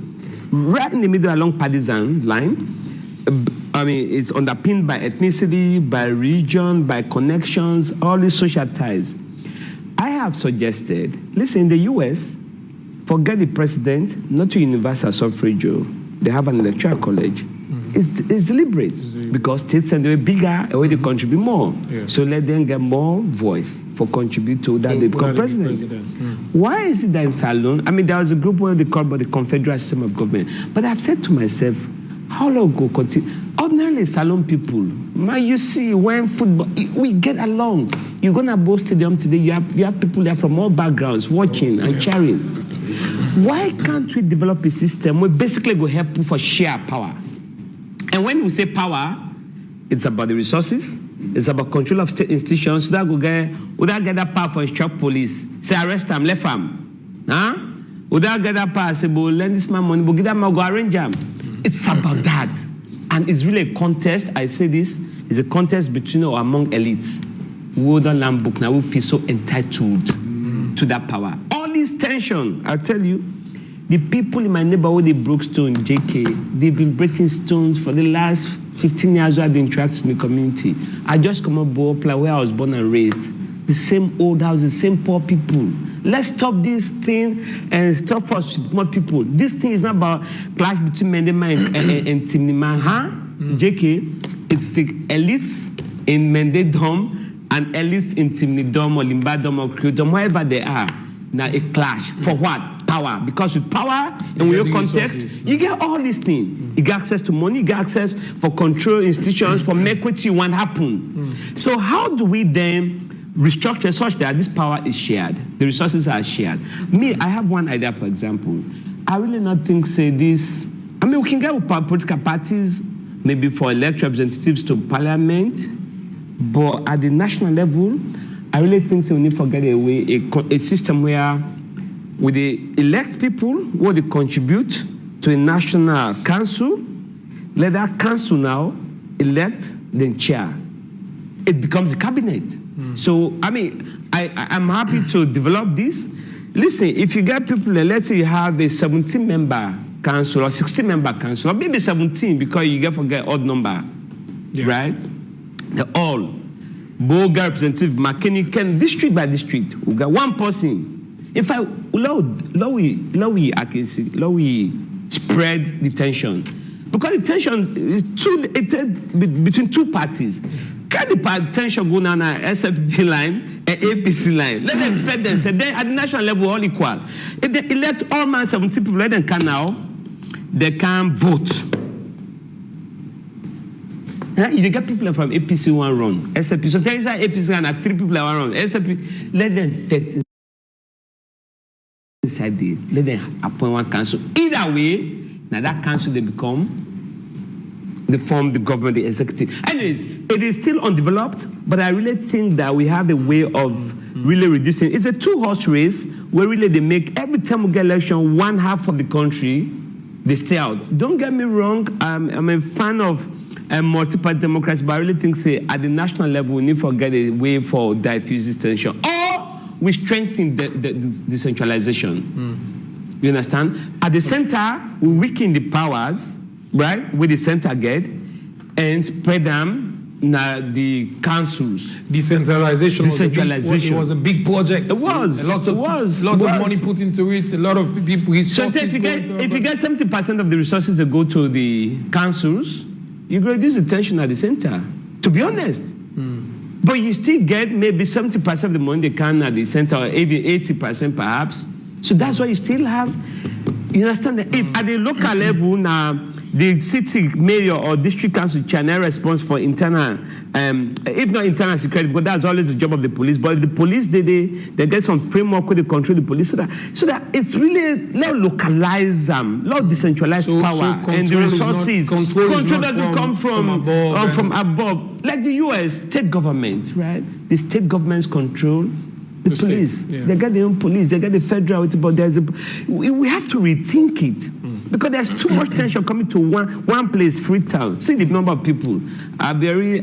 along partisan line. I mean, it's underpinned by ethnicity, by region, by connections, all these social ties. I have suggested, listen, in the US, forget the president, not to universal suffrage. They have an electoral college. It's deliberate because states and they're bigger, and they contribute more. Yeah. So let them get more voice for contribute to that they become president. Why is it that in Salon? I mean, there was a group where they called the Confederal System of Government. But I've said to myself, how long will continue? Ordinarily, Salon people, man, you see, when football, we get along. You go to Bo Stadium today, you have people there from all backgrounds watching and cheering. Why can't we develop a system where basically go help people for share power? And when we say power, it's about the resources, it's about control of state institutions. So that without get that power for instruct police, say arrest them, left them. Huh? Without get that power, say, lend this man money, give that man, go arrange them. It's about that. And it's really a contest, I say this, it's a contest between or among elites. Who don't learn book now, who feel so entitled to that power. All this tension, I'll tell you, the people in my neighborhood, they broke stone, JK, they've been breaking stones for the last 15 years while they interact with the community. I just come up where I was born and raised. The same old house, the same poor people. Let's stop this thing and stop us with more people. This thing is not about clash between Mendema and Timnima, huh? JK, it's the elites in Mendedom and elites in Timnidom or Limbadom or Kryodom, wherever they are. Now a clash. For what? Power. Because with power and with your context, you get all these things. You get access to money, you get access for control institutions, for equity, what happen. So how do we then restructure such that this power is shared, the resources are shared? Me, I have one idea, for example. I really not think, say this, I mean, we can get with political parties, maybe for elect representatives to parliament, but at the national level, I really think we need to forget a system where we elect people, where they contribute to a national council, let that council now elect the chair. It becomes a cabinet. So, I mean, I'm happy to develop this. Listen, if you get people, let's say you have a 17-member council or 16-member council, or maybe 17 because you forget odd number, right? They're all. Boga representative, McKinney, district by district, we got one person. In fact, we spread the tension. Because the tension is between two parties. Can the tension go down an SFP line and APC line? Let them fed them. Then at the national level, all equal. If they elect all man 70 people, let them can now, they can vote. You get people from APC one run, SFP. So tell you that APC and 3 people one run. SFP, let them fit inside the, let them appoint one council. Either way, now that council they form the government, the executive. Anyways, it is still undeveloped, but I really think that we have a way of really reducing. It's a 2-horse race where really they make, every time we get election, one half of the country, they stay out. Don't get me wrong, I'm a fan of multi-party democracy, but I really think, say, at the national level, we need to get a way for diffuse this tension. Or we strengthen the decentralization. You understand? At the center, we weaken the powers, right, with the center get, and spread them now the councils. Decentralization. It was a big project. It was. A lot of money put into it. A lot of people. So if you get 70% of the resources that go to the councils, you reduce the tension at the center. To be honest. But you still get maybe 70% of the money they can at the center, or even 80% perhaps. So that's why you still have You understand that? If at the local level now, the city mayor or district council chair responds for internal, if not internal security, because that's always the job of the police. But if the police they get some framework where they control the police, so that it's really let localize let decentralize power and the resources. Control doesn't come from above. Like the U.S. state government, right? The state governments control the police. Yeah. They got their own police. They got the federal. But we have to rethink it because there's too much tension coming to one place, Freetown. See the number of people. Aberi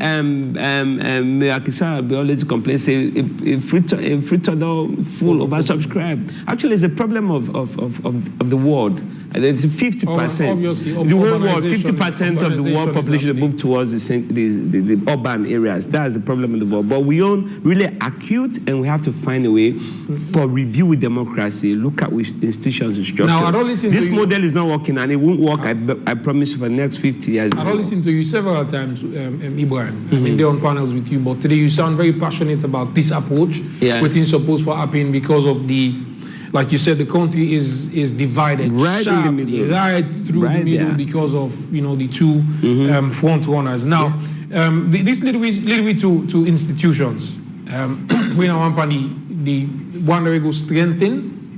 Akisa always complain say Freetown full oversubscribed. Actually, it's a problem of the world. There's 50%. The whole world, 50% of the world population move towards the urban areas. That's the problem in the world. But we own really acute, and we have to find a way for review with democracy. Look at which institutions and structures. Now, I don't listen this model is not working, and it won't work. I promise you for the next 50 years. I don't listen to you several times, Ibrahim. I mean, they're on panels with you, but today you sound very passionate about this approach. Yeah. What's supposed to happen because of like you said, the country is divided right sharply, in the middle, right through the middle because of the two front runners. Now, this little bit to institutions. We now want the one that we go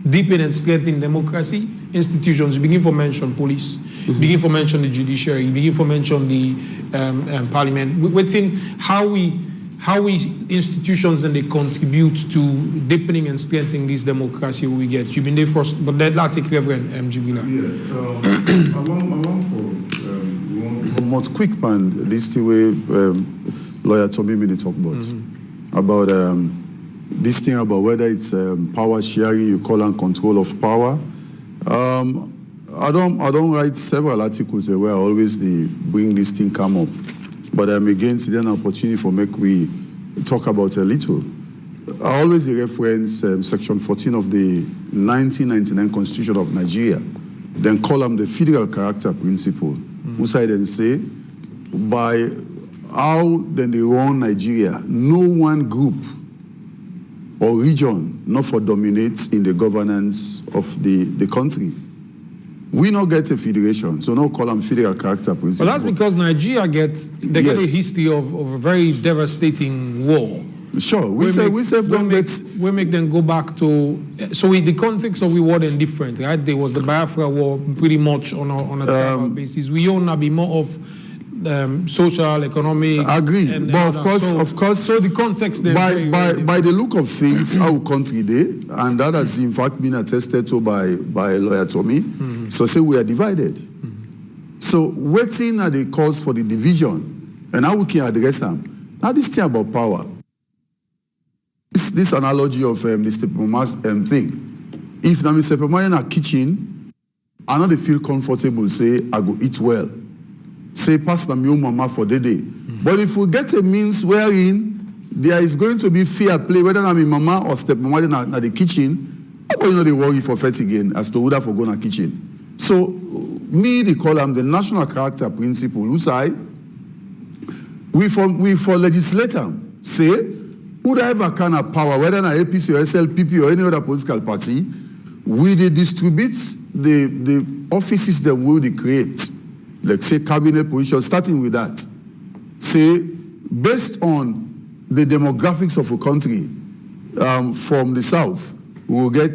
deepen and strengthen democracy. Institutions begin to mention police, begin to mention the judiciary, begin to mention the parliament. Within how we institutions and they contribute to deepening and strengthening this democracy we get. You've been there first, but that take Reverend Jibila. Yeah, I want for one more quick man. This is the way lawyer Tommy made talk about this thing about whether it's power sharing, you call and control of power. I don't write several articles where I always bring this thing come up. But again, it's an opportunity for we talk about a little. I always reference Section 14 of the 1999 Constitution of Nigeria, then call them the federal character principle. Which I then say, by how then they run Nigeria, no one group or region not for dominates in the governance of the country. We not get a federation, so no call them federal character principle. Well, that's because Nigeria get a history of a very devastating war. Sure, we make them go back to. So the context of the war is different, right? There was the Biafra war, pretty much on a tribal basis. We all now be more of social, economic. Agree, but of course. So the context then by the look of things, our country did, and that has in fact been attested to by lawyer Tommy. So say we are divided. So waiting at the cause for the division, and how we can address them. Now this thing about power. This analogy of the stepmomma's thing. If now Mr. Stepmomma in a kitchen, I know they feel comfortable, say I go eat well. Say pass the meal mama for the day. But if we get a means wherein there is going to be fair play, whether I'm in mama or stepmomma in the kitchen, I'm going to worry for fat again as to who that for going to the kitchen. So me they call them the national character principle. Who say we for legislator say whoever kind of power, whether an APC or SLPP or any other political party, we they distribute the offices that we will create. Like say cabinet position, starting with that. Say, based on the demographics of a country, from the south, we will get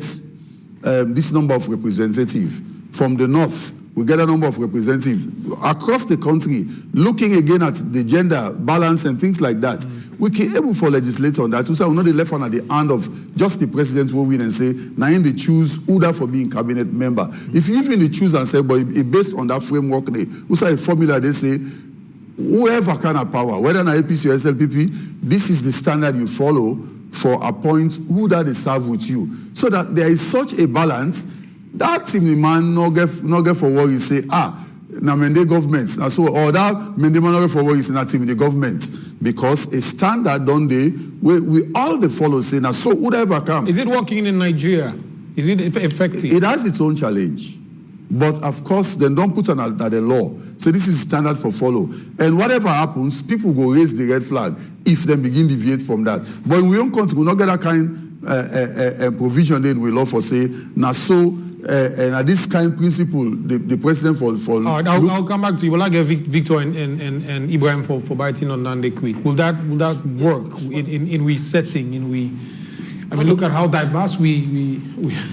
this number of representatives. From the north, we get a number of representatives. Across the country, looking again at the gender balance and things like that, we can able for legislate on that. So we're not the left one at the hand of just the president will win and say, now they choose who that for being cabinet member. If you even choose and say, but it based on that framework, we say a formula, they say, whoever kind of power, whether an APC or SLPP, this is the standard you follow for appoint who that they serve with you. So that there is such a balance, that team the man no get for what you say, now mende governments. Now so or that mende man no get for what you say that team in the government. Because a standard don't they we all the follow say now so whatever come. Is it working in Nigeria? Is it effective? It has its own challenge. But of course, then don't put an at the law. So this is standard for follow. And whatever happens, people go raise the red flag if they begin deviate from that. But in we own country, we not get that kind provision then we law for say, now so and at this kind principle, the president for all right, I'll come back to you. Will I get Victor and Ibrahim for biting on Nande quick? Will that work in resetting? I mean, look at how diverse we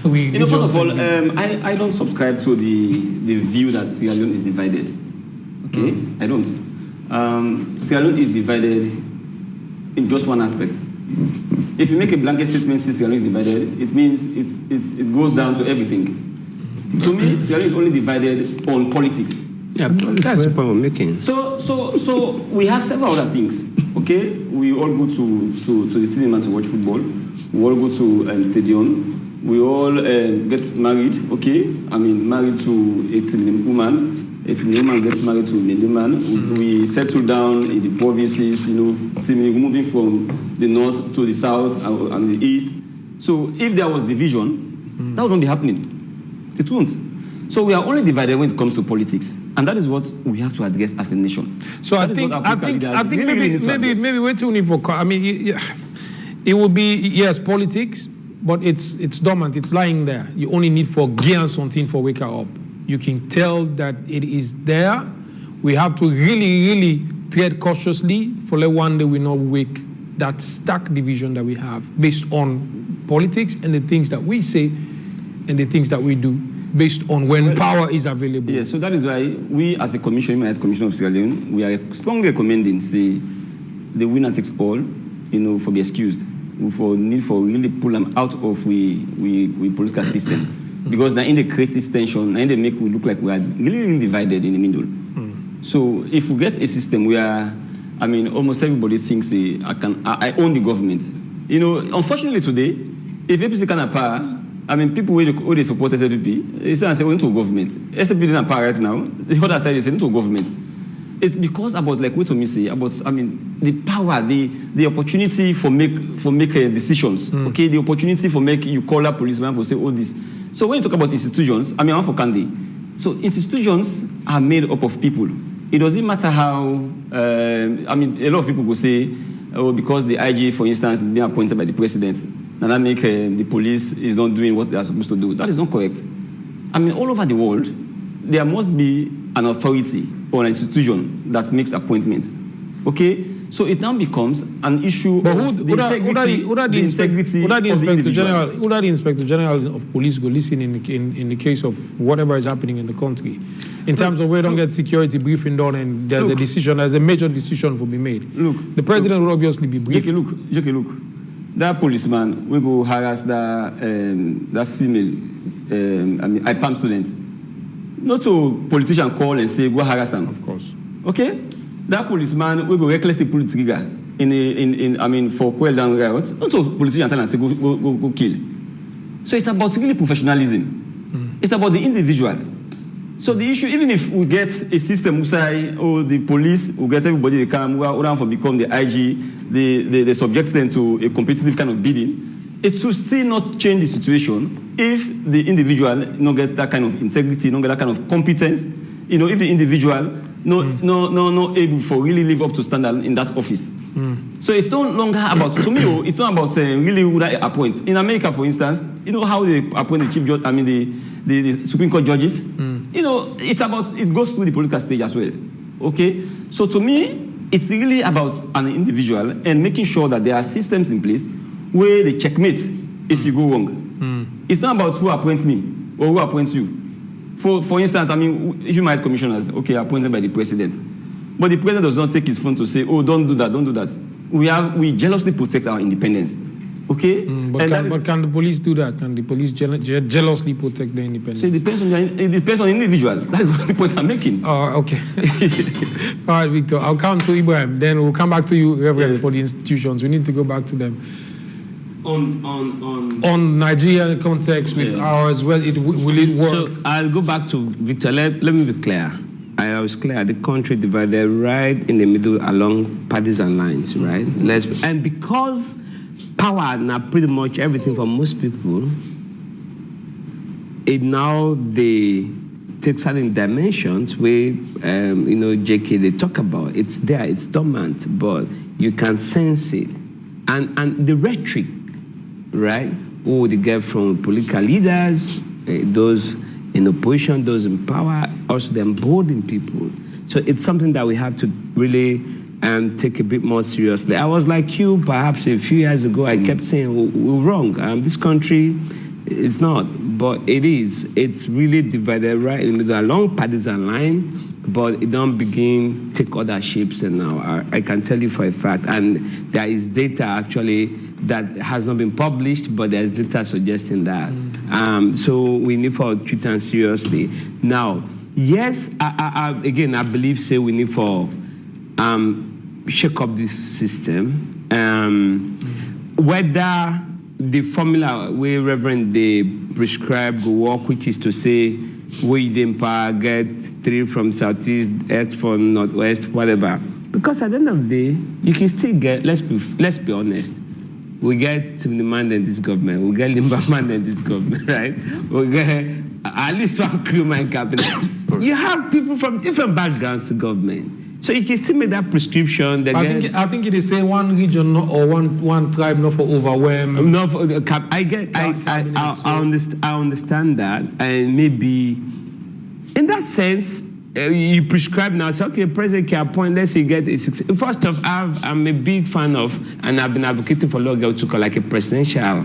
first of all, I don't subscribe to the view that Sierra Leone is divided. Okay, I don't. Sierra Leone is divided in just one aspect. If you make a blanket statement, Sierra Leone is divided, it means it goes down to everything. To me, Sierra Leone is only divided on politics. Yeah, that's the point we're making. So we have several other things. Okay, we all go to the cinema to watch football. We all go to stadium. We all get married. Okay, I mean married to a Timim woman. A Timim woman gets married to a Mende man. We settle down in the provinces. Timim moving from the north to the south and the east. So if there was division, that wouldn't be happening. It won't. So we are only divided when it comes to politics, and that is what we have to address as a nation. So I think maybe we're too need for. I mean, it would be yes politics, but it's dormant. It's lying there. You only need for gear something for wake up. You can tell that it is there. We have to really tread cautiously for let one day we not wake that stark division that we have based on politics and the things that we say and the things that we do based on when power is available. Yes, so that is why we as a commission, Human Rights Commission of Sierra Leone, we are strongly recommending, say, the winner takes all, for be excused, for need for really pull them out of we political system. Because now in the create this tension, and they make we look like we are really divided in the middle. So if we get a system where, I mean, almost everybody thinks I own the government. Unfortunately today, if APC can power, I mean, people who they support SLP, they say we into government. SLP didn't power right now. The other side is into government. It's because about like what me say about the power, the opportunity for make decisions. Okay, the opportunity for make you call a policeman for say all this. So when you talk about institutions, I'm for Candy. So institutions are made up of people. It doesn't matter how. A lot of people will say, because the IG, for instance, is being appointed by the president, and that make the police is not doing what they are supposed to do. That is not correct. I mean, all over the world, there must be an authority or an institution that makes appointments. Okay? So it now becomes an issue of the integrity of the individual. Who the Inspector General of Police go listen in the case of whatever is happening in the country? In terms of where don't get security briefing done and there's a major decision to be made. Look, the president will obviously be briefed. Look. That policeman will go harass that female IPAM student. Not to politician call and say go harass them. Of course. Okay? That policeman will go recklessly pull the trigger for quell down riots. Not to politician tell and say go kill. So it's about really professionalism. It's about the individual. So the issue, even if we get a system who say, the police will get everybody they come, who are for become the IG, they subject them to a competitive kind of bidding, it will still not change the situation if the individual not get that kind of integrity, not get that kind of competence, if the individual not able for really live up to standard in that office. So it's no longer about, to me, it's not about really who they appoint. In America, for instance, how they appoint the chief judge, the Supreme Court judges, it's about, it goes through the political stage as well. Okay? So to me, it's really about an individual and making sure that there are systems in place where they checkmate if you go wrong. It's not about who appoints me or who appoints you. For instance, Human Rights Commissioners, appointed by the president. But the president does not take his phone to say, don't do that. We jealously protect our independence. Okay? But can the police do that? Can the police jealously protect their independence? So it depends on the individual. That's what the point I'm making. Oh, okay. All right, Victor. I'll come to Ibrahim. Then we'll come back to you, Reverend, for the institutions. We need to go back to them. On Nigerian context with ours, will it work? So I'll go back to Victor. Let me be clear. I was clear. The country divided right in the middle along partisan lines, right? And because power now pretty much everything for most people, it now they take certain dimensions where JK they talk about. It's there, it's dormant, but you can sense it. And the rhetoric, right? They get from political leaders, those in opposition, those in power, also the emboldened people. So it's something that we have to really take a bit more seriously. I was like you, perhaps a few years ago, I kept saying, we're wrong. This country is not, but it is. It's really divided right in the middle, along partisan line, but it don't take other shapes. And now I can tell you for a fact, and there is data actually that has not been published, but there's data suggesting that. So we need to treat them seriously. Now, yes, I believe, say, we need to shake up this system. Whether the formula we Reverend they prescribe will work, which is to say, we in power get 3 from Southeast, 8 from Northwest, whatever. Because at the end of the day, you can still get, let's be honest, we get the man in this government, we get Limba man in this government, right? We get at least one crew man cabinet. You have people from different backgrounds to government. So you can still make that prescription. I think it is say one region or one tribe not for overwhelm. No, I understand that, and maybe in that sense you prescribe now. Say, okay, president can appoint. Let's say you get a 6. First off, I'm a big fan of, and I've been advocating for law to call like a Presidential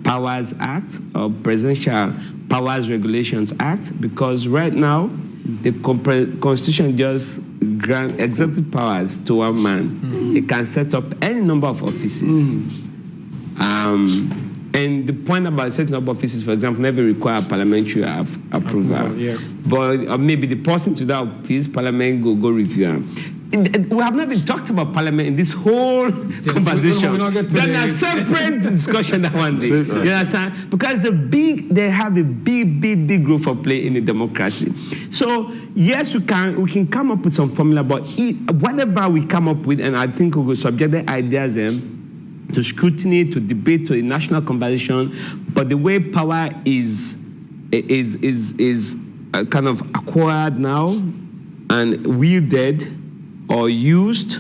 Powers Act or Presidential Powers Regulations Act, because right now the Constitution just grant executive powers to one man. It can set up any number of offices. And the point about setting up offices, for example, never require parliamentary approval. Yeah. But maybe the person to that office, parliament go review. We have not been talked about parliament in this whole conversation. Then a separate discussion that one day. You understand? Because they have a big role for play in the democracy. So yes, we can come up with some formula, but whatever we come up with, and I think we will subject the ideas to scrutiny, to debate, to a national conversation. But the way power is kind of acquired now and wielded or used,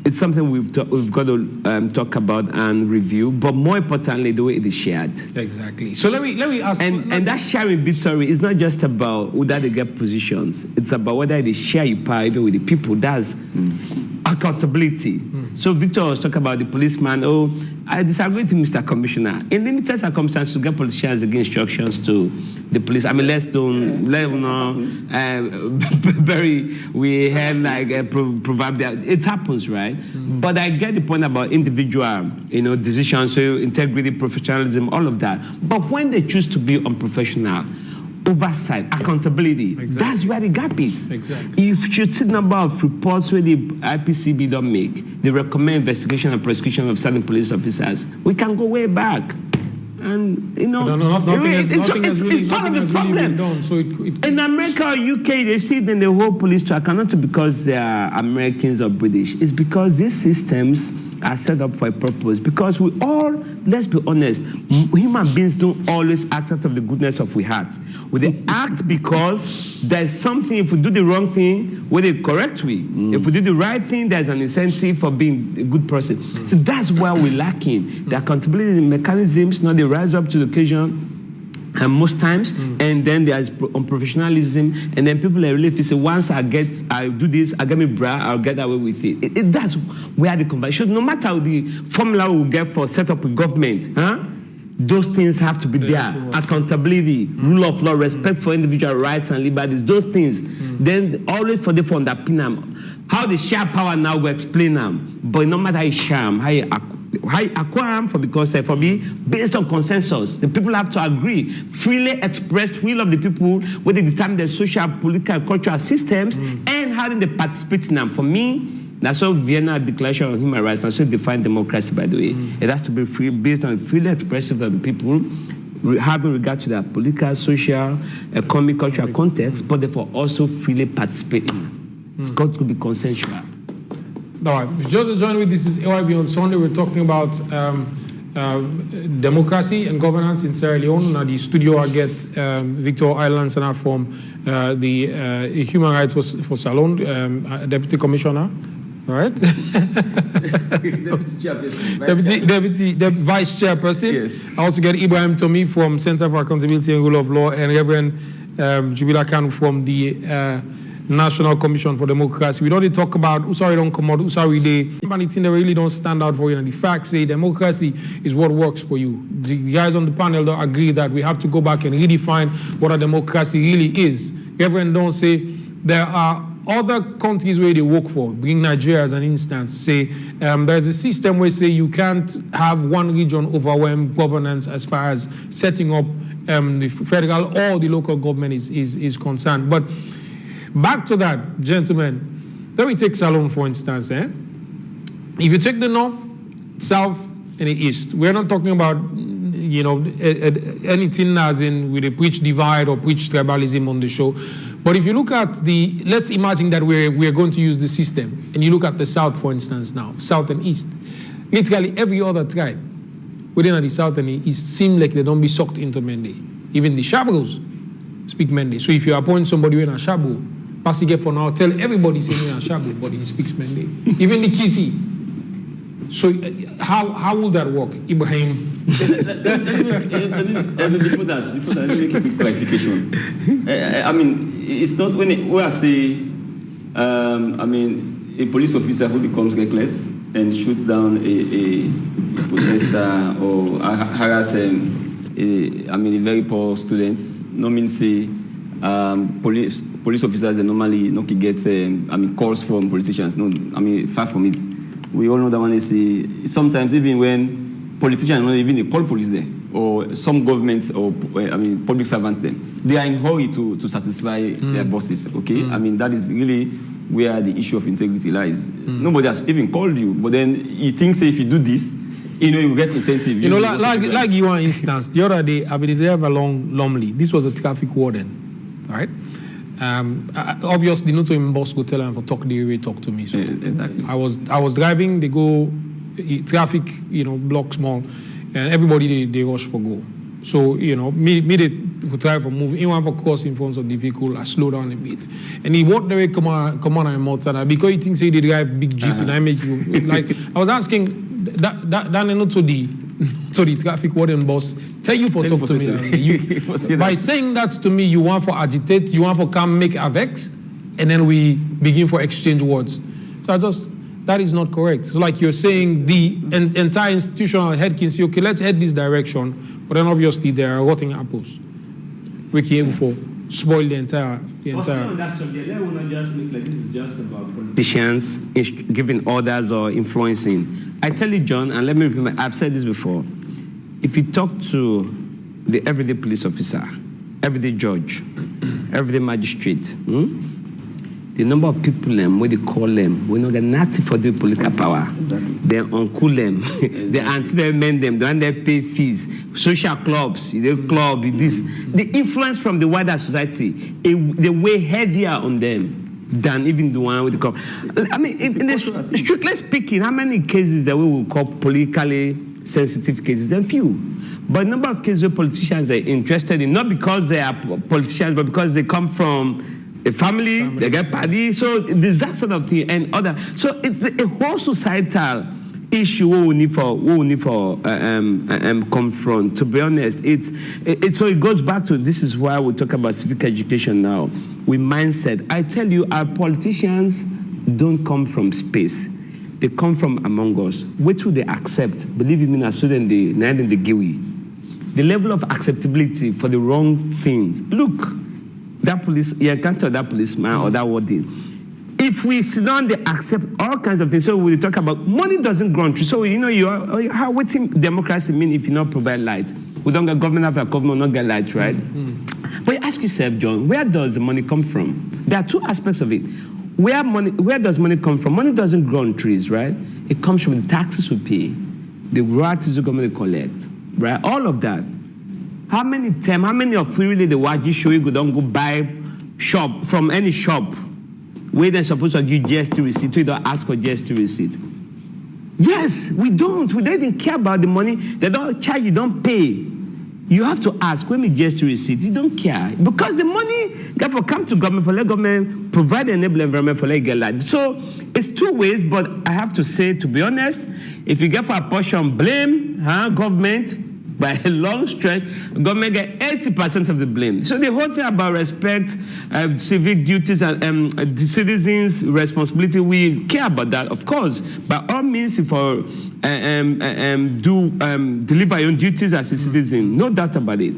it's something we've got to talk about and review, but more importantly, the way it is shared. Exactly. So let me ask. And that sharing bit, is not just about whether they get positions. It's about whether they share your power even with the people. That's accountability. So Victor was talking about the policeman. Oh, I disagree with Mr. Commissioner. In limited circumstances, to get politicians to give instructions to the police. I mean, we have like a proverb. It happens, right? But I get the point about individual, decisions, so integrity, professionalism, all of that. But when they choose to be unprofessional, oversight, accountability, that's where the gap is. Exactly. If you see the number of reports where the IPCB don't make, they recommend investigation and prosecution of certain police officers, we can go way back. And, it's part of the problem. Really so in America or UK, they see then the whole police to account, not because they are Americans or British. It's because these systems are set up for a purpose. Because we all, let's be honest, human beings don't always act out of the goodness of our hearts. We act because there's something, if we do the wrong thing, we're the correct way. If we do the right thing, there's an incentive for being a good person. So that's where we're lacking. The accountability mechanisms, not they rise up to the occasion, and most times, and then there's unprofessionalism, and then people are really say, once I do this, I get me bra, I'll get away with it. That's where the conversation, no matter the formula we get for set up with government, those things have to be there. Accountability, rule of law, respect for individual rights and liberties, those things. Then always for the underpin them. How they share power now, we explain them. But no matter how you share them, how you acquire for, because for me, based on consensus, the people have to agree, freely expressed will of the people, where they determine the social, political, cultural systems, and how they participate in them. For me, that's what Vienna Declaration on Human Rights, that's what define democracy, by the way. It has to be free, based on freely expressive of the people, having regard to their political, social, economic, cultural context, but therefore also freely participating. It's got to be consensual. All right, just to join with this is AYB on Sunday. We're talking about democracy and governance in Sierra Leone. Now, the studio I get Victor Islands and from the Human Rights for Salon, Deputy Commissioner. All right? Deputy chairperson. Deputy vice chairperson. Yes. I also get Ibrahim Tomi from Center for Accountability and Rule of Law, and Reverend Jubila Khan from the National Commission for Democracy. We don't talk about Usari don't come out, Usari Day. Anything that really don't stand out for you. And the facts say democracy is what works for you. The guys on the panel don't agree that we have to go back and redefine what a democracy really is. Reverend don't say there are other countries where they work for. Bring Nigeria as an instance. Say there's a system where say you can't have one region overwhelm governance as far as setting up the federal or the local government is concerned. But back to that, gentlemen. Let me take Salone, for instance. If you take the north, south, and the east, we're not talking about, anything as in with a preach divide or preach tribalism on the show. But if you look at let's imagine that we're going to use the system, and you look at the south, for instance, now, south and east. Literally every other tribe within the south and the east seem like they don't be sucked into Mende. Even the Shabros speak Mende. So if you appoint somebody in a Shabo, Pastor for now, tell everybody saying in a Shabo, but he speaks Mende. Even the Kisi. So how will that work, Ibrahim? Before that, let me make a quick clarification. It's not when I say, a police officer who becomes reckless and shoots down a protester or harass very poor students. No means say police officers they normally not get calls from politicians. No, far from it. We all know that when they say sometimes even when politicians not even call police there or some governments or public servants them, they are in hurry to satisfy their bosses. Okay, that is really where the issue of integrity lies. Nobody has even called you, but then you think say if you do this, you get incentive. Like you one instance, the other day, I've been there along Lumley. This was a traffic warden, right? Obviously, not to him boss go tell him for talk the way talk to me. So exactly. I was driving. They go traffic, block small, and everybody they rush for go. So me they try for move. He want for cross in front of the vehicle. I slow down a bit, and he walked the way come on and motor because he thinks they drive big jeep and I make you like. I was asking that not to the traffic warden boss. Tell you for talk to me. By saying that to me, you want for agitate, you want for come make a vex, and then we begin for exchange words. So that is not correct. So like you're saying, the entire institutional head can say, okay, let's head this direction, but then obviously there are rotting apples. We can for spoil the entire. But still on that subject, let me not just make like this is just about politicians giving orders or influencing. I tell you, John, and let me repeat, I've said this before. If you talk to the everyday police officer, everyday judge, everyday magistrate, the number of people where they call them, we not get nothing for the political power. Exactly. They uncool them, they anti-amend them, then they pay fees, social clubs, the club, this. The influence from the wider society, they weigh heavier on them than even the one with the club. Strictly speaking, how many cases that we will call politically sensitive cases? And few. But a number of cases where politicians are interested in, not because they are politicians, but because they come from a family. They get party. So there's that sort of thing and other. So it's a whole societal issue we need for confront. To be honest, so it goes back to this is why we talk about civic education now. With mindset. I tell you, our politicians don't come from space. They come from among us. Which will they accept? Believe me, as student, the GUI. The level of acceptability for the wrong things. Look, that police, you encounter that policeman or that warden. If we sit down, they accept all kinds of things. So we talk about money doesn't grow on trees. So what democracy mean if you not provide light? We don't get government after government, not get light, right? But you ask yourself, John, where does the money come from? There are two aspects of it. Where does money come from? Money doesn't grow on trees, right? It comes from the taxes we pay, the royalties the government collect, right? All of that. How many of you really the waji show you don't go buy shop from any shop where they're supposed to give GST receipt, we don't ask for GST receipt? Yes, we don't. We don't even care about the money. They don't charge, you don't pay. You have to ask, when we get to receipt, you don't care. Because the money, therefore, come to government for let government provide the enable environment for let get life. So it's two ways, but I have to say, to be honest, if you get for a portion blame, government, by a long stretch, government get 80% of the blame. So the whole thing about respect, civic duties, and the citizens' responsibility, we care about that, of course. By all means, if you deliver your own duties as a citizen, no doubt about it.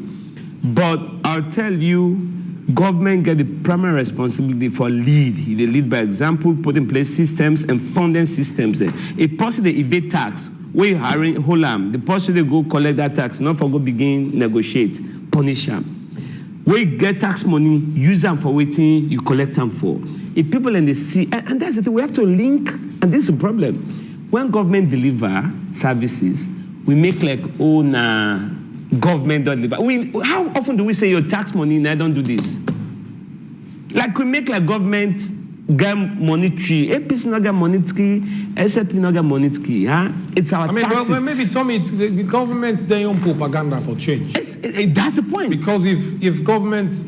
But I'll tell you, government get the primary responsibility for lead. They lead by example, put in place systems and funding systems. If possible, they evade tax. We hiring Holam. The person they go collect that tax, not for go begin negotiate, punish them. We get tax money, use them for waiting, you collect them for. If people in the sea, and that's the thing, we have to link, and this is the problem. When government deliver services, we make like, oh, nah, government don't deliver. How often do we say your tax money, and I don't do this? Like we make like government get monetary, APC not get monetary, SAP not get monetary, huh? It's our taxes. Well, maybe Tommy, the government they own propaganda for change. That's the point. Because if government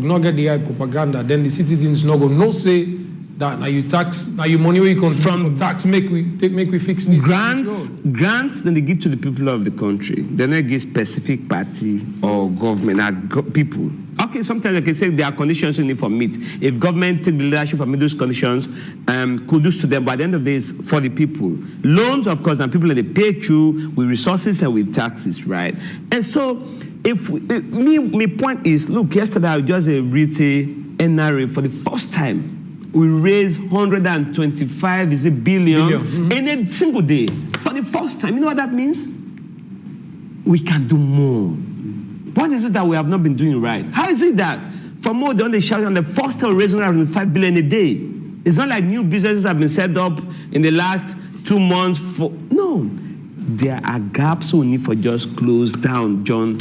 not get the right propaganda, then the citizens not go no say that now you tax, now you money where you can from tax make we fix this. Grants then they give to the people of the country. They not give specific party or government people. Okay, sometimes I can say there are conditions you need for meet. If government take the leadership and meet those conditions, kudos to them. But at the end of the day, it's for the people. Loans, of course, and people that they pay through with resources and with taxes, right? And so, my point is, look, yesterday I just read NRA for the first time. We raised 125 billion in a single day for the first time. You know what that means? We can do more. What is it that we have not been doing right? How is it that for more than the shout on the first time we raised 105 billion a day? It's not like new businesses have been set up in the last 2 months. No, there are gaps we need for just close down, John.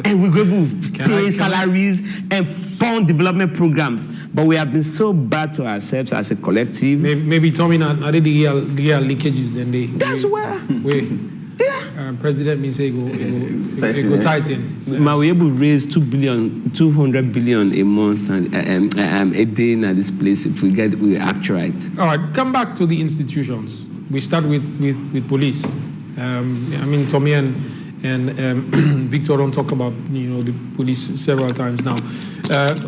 And we're going to pay salaries and fund development programs. But we have been so bad to ourselves as a collective. Maybe Tommy, not the real leakages then they. That's where. President may say go tighten. We're able to raise 200 billion a month and a day in this place if we act right. All right, come back to the institutions. We start with police. Tommy and Victor don't talk about the police several times now.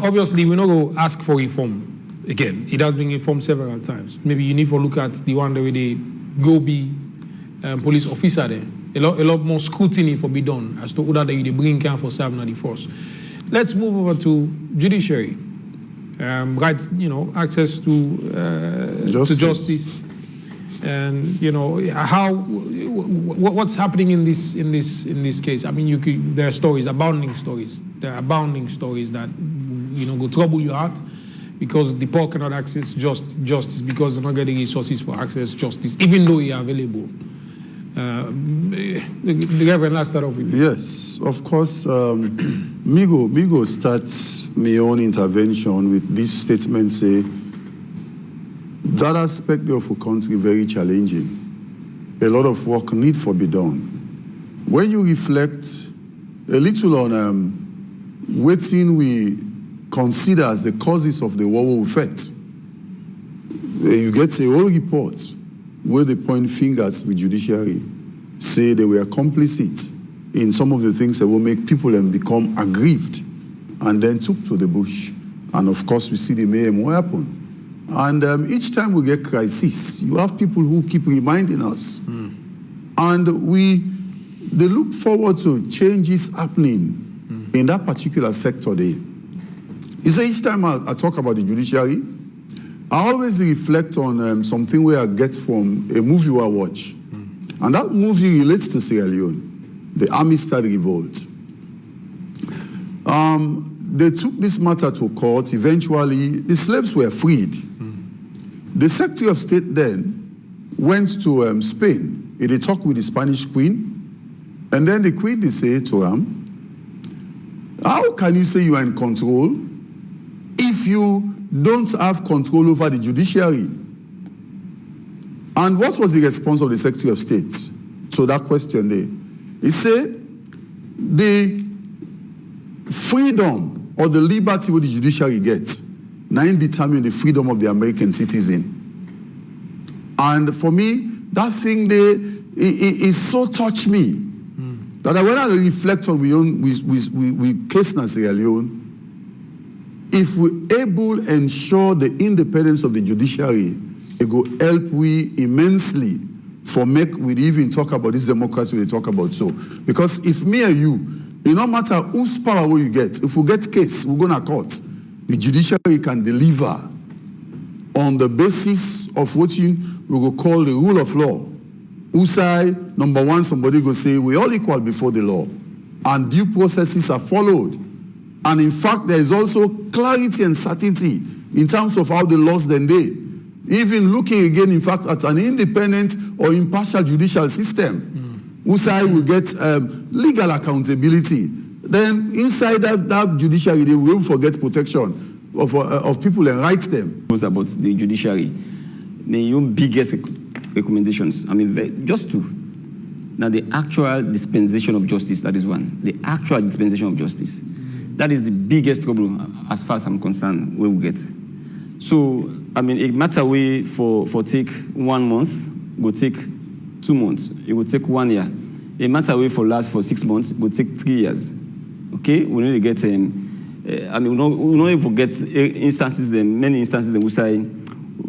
Obviously, we're not going to ask for reform again. It has been reformed several times. Maybe you need to look at the one where they go be police officer there. A lot more scrutiny for be done as to whether they bring can for serving the force. Let's move over to judiciary. Rights, access to justice. And what's happening in this case? I mean, there are stories, abounding stories. There are abounding stories that go trouble your heart because the poor cannot access justice because they're not getting resources for access justice, even though they are available. The Reverend, let's start off with you. Yes, of course. Migo starts my own intervention with this statement say. That aspect of a country very challenging. A lot of work need for be done. When you reflect a little on what we consider as the causes of the war we fought, you get a whole report where they point fingers with judiciary, say they were complicit in some of the things that will make people become aggrieved, and then took to the bush. And of course, we see the mayhem what happened. And each time we get crisis, you have people who keep reminding us. And they look forward to changes happening in that particular sector there. You see, each time I talk about the judiciary, I always reflect on something where I get from a movie I watch. And that movie relates to Sierra Leone, the Amistad Revolt. They took this matter to court. Eventually, the slaves were freed. The Secretary of State then went to Spain. They talked with the Spanish queen. And then the queen, they say to him, how can you say you are in control if you don't have control over the judiciary? And what was the response of the Secretary of State to that question there? He said, the freedom or the liberty what the judiciary gets, now determine the freedom of the American citizen. And for me, that thing there, it so touched me that when I reflect on we case na Sierra Leone, if we able ensure the independence of the judiciary, it will help we immensely for make we even talk about this democracy we talk about. So, because if me and you, it no matter whose power will you get, if we get case, we're gonna court, the judiciary can deliver on the basis of what we will call the rule of law. Who say, number one, somebody go say, we all equal before the law. And due processes are followed. And in fact, there is also clarity and certainty in terms of how the laws then they. Even looking again, in fact, at an independent or impartial judicial system, who say we get legal accountability. Then inside that judiciary, they will forget protection of people and rights them. About the judiciary, your biggest recommendations, just two. Now, the actual dispensation of justice, that is one. The actual dispensation of justice. That is the biggest trouble, as far as I'm concerned, we will get. So, it matter way for take 1 month, go take 2 months. It will take 1 year. It matter way for 6 months, go take 3 years. Okay? We need to get, we don't even get instances, many instances that we say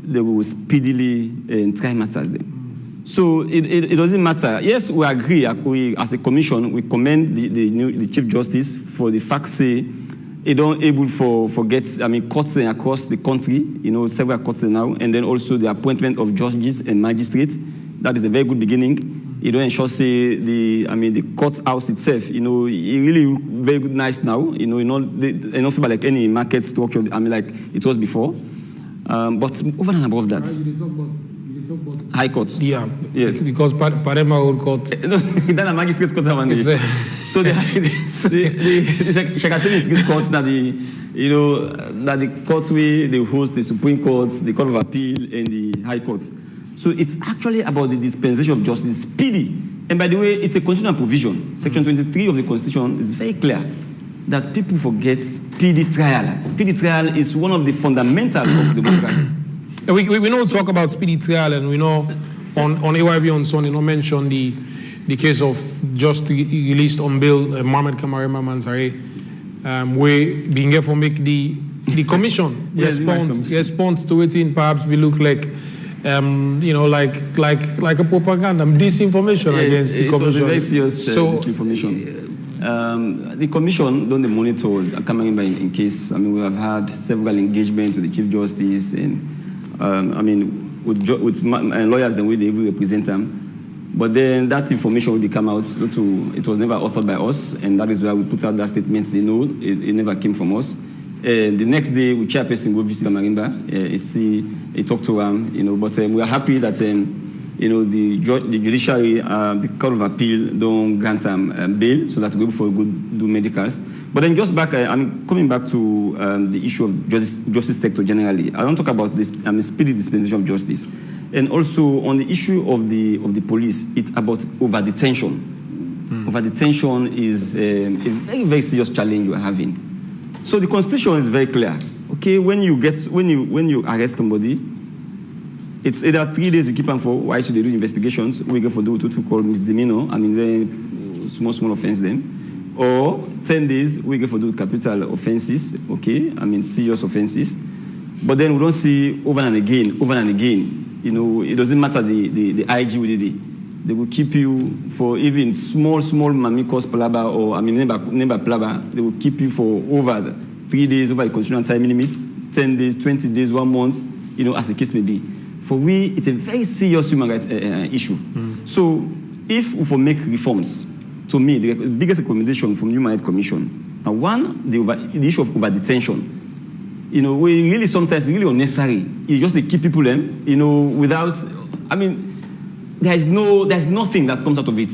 they will speedily try matters them. So it doesn't matter. Yes, we agree. We, as a commission, we commend the Chief Justice for the fact say they don't able for get courts across the country. Several courts now, and then also the appointment of judges and magistrates. That is a very good beginning. You don't ensure say the courthouse itself. It really very good, nice now. Not feel like any market structure. Like it was before. But over and above that, you talk about High Court. Yeah. Yes. Because Parema Old Court. No, then a magistrate court. So the Shakastini District Court that the courts where they host the Supreme Court, the Court of Appeal, and the High Court. So it's actually about the dispensation of justice, speedy. And by the way, it's a constitutional provision. Section 23 of the Constitution is very clear that people forget speedy trial. Speedy trial is one of the fundamentals of democracy. We don't talk about speedy trial, and we know on AYV on Son, mention the case of just released on bail Mohamed Kamare Mansare, where being able to make the commission response to it in perhaps we look like like a propaganda, disinformation against the commission. It was a very serious disinformation. The commission don't monitor coming in case. We have had several engagements with the Chief Justice and with lawyers the way they will represent them. But then that information will come out. It was never authored by us, and that is why we put out that statement. It never came from us. The next day, we chairperson go visit Marimba, he talked to him, but we are happy that the judiciary, the Court of Appeal don't grant bail, so that we go for good do medicals. But then just back, coming back to the issue of justice sector generally. I don't talk about this speedy dispensation of justice, and also on the issue of the police, it's about over detention. Over detention is a very, very serious challenge we're having. So the Constitution is very clear. Okay, when you arrest somebody, it's either 3 days you keep them for. Why should they do investigations? We go for do what call misdemeanor. Very small offense then, or 10 days we go for do capital offenses. Okay, serious offenses. But then we don't see over and again. It doesn't matter the IG we did it. They will keep you for even small mamikos palaba or neighbor palaba. They will keep you for over 3 days over the constitutional time limit, 10 days, 20 days, 1 month, as the case may be. For we, it's a very serious human rights issue. So if we make reforms, to me, the biggest recommendation from Human Rights Commission, now one, the issue of over detention. We really sometimes really unnecessary. You just keep people without, there's nothing that comes out of it.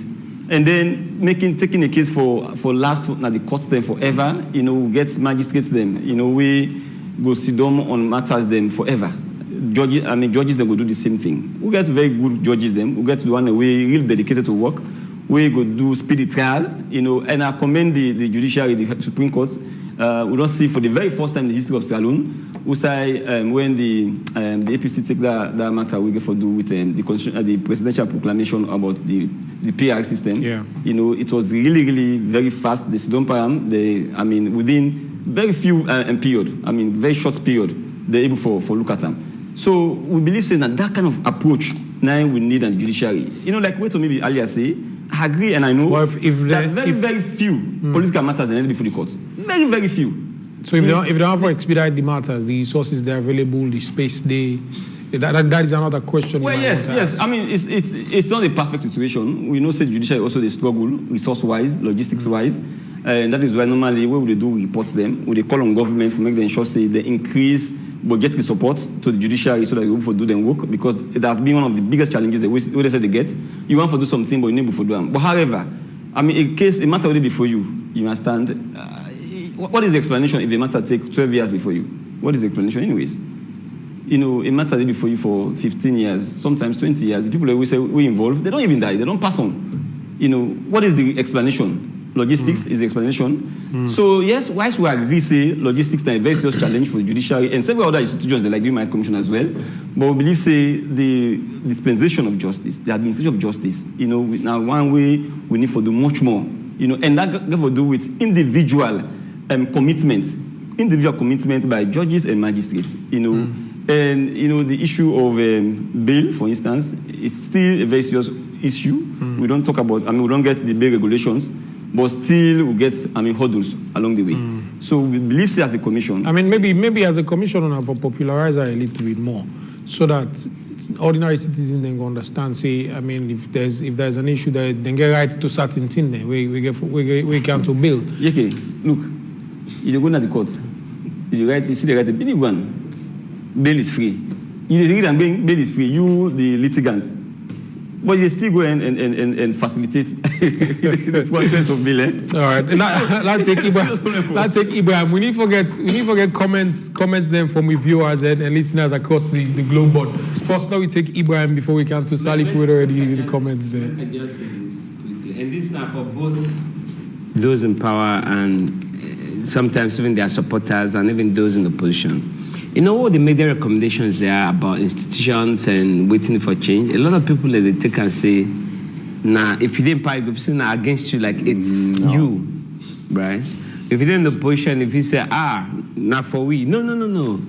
And then taking a case for last the courts them forever, get magistrates them, we go sit down on matters them forever. Judges they will do the same thing. We get very good judges them, we get the one way really dedicated to work. we go do speedy trial, and I commend the judiciary, the Supreme Court. We don't see for the very first time in the history of Sierra Leone, we say when the APC take that matter, we get for do with the presidential proclamation about the PR system. Yeah. It was really, really very fast. The Sidon Param, within very few period, very short period, they're able for look at them. So we believe saying that kind of approach now we need a judiciary. Like what maybe earlier say, I agree, and I know that very few political matters are ended before the courts. Very, very few. So if they don't have to expedite the matters, the resources they're available, the space that is another question. Well, yes. It's not a perfect situation. We know say judiciary also they struggle resource-wise, logistics-wise, and that is why normally what would they do? Report them. Would they call on government to make them ensure say they increase budgetary support to the judiciary so that they will for do their work, because it has been one of the biggest challenges they say they get. You want to do something, but you need to do them. But however, a matter already before you understand. What is the explanation if the matter take 12 years before you? What is the explanation anyways? A matter before you for 15 years, sometimes 20 years. The people always say we involved, they don't even die, they don't pass on. What is the explanation? Logistics is the explanation. So yes, whilst we agree say logistics is a very serious challenge for the judiciary and several other institutions like the Human Rights Commission as well, but we believe say the dispensation of justice, the administration of justice, now one way we need to do much more, and that got to do with individual commitment by judges and magistrates, and the issue of bail, for instance, it's still a very serious issue. We don't talk about, we don't get the bail regulations, but still we get, hurdles along the way. So we believe, say, as a commission. Maybe as a commission, have to popularize it a little bit more, so that ordinary citizens then understand. Say, if there's an issue, that they get right to certain thing, then we can to build. Okay, look, you go to the court, you see the right, big one, bail is free. You read and bail is free. You the litigant. But you still go and facilitate the process of bail. All right. Let's take Ibrahim. We need to forget comments then from viewers and listeners across the globe. But first, now we take Ibrahim before we come to Salif with already the comments there. I just say this quickly, and this is for both those in power and sometimes even their supporters and even those in opposition. All the media recommendations there about institutions and waiting for change, a lot of people they take and say, if you didn't pay, you'll say, against you, like it's you, right? If you didn't in the position, if you say, not for we, no.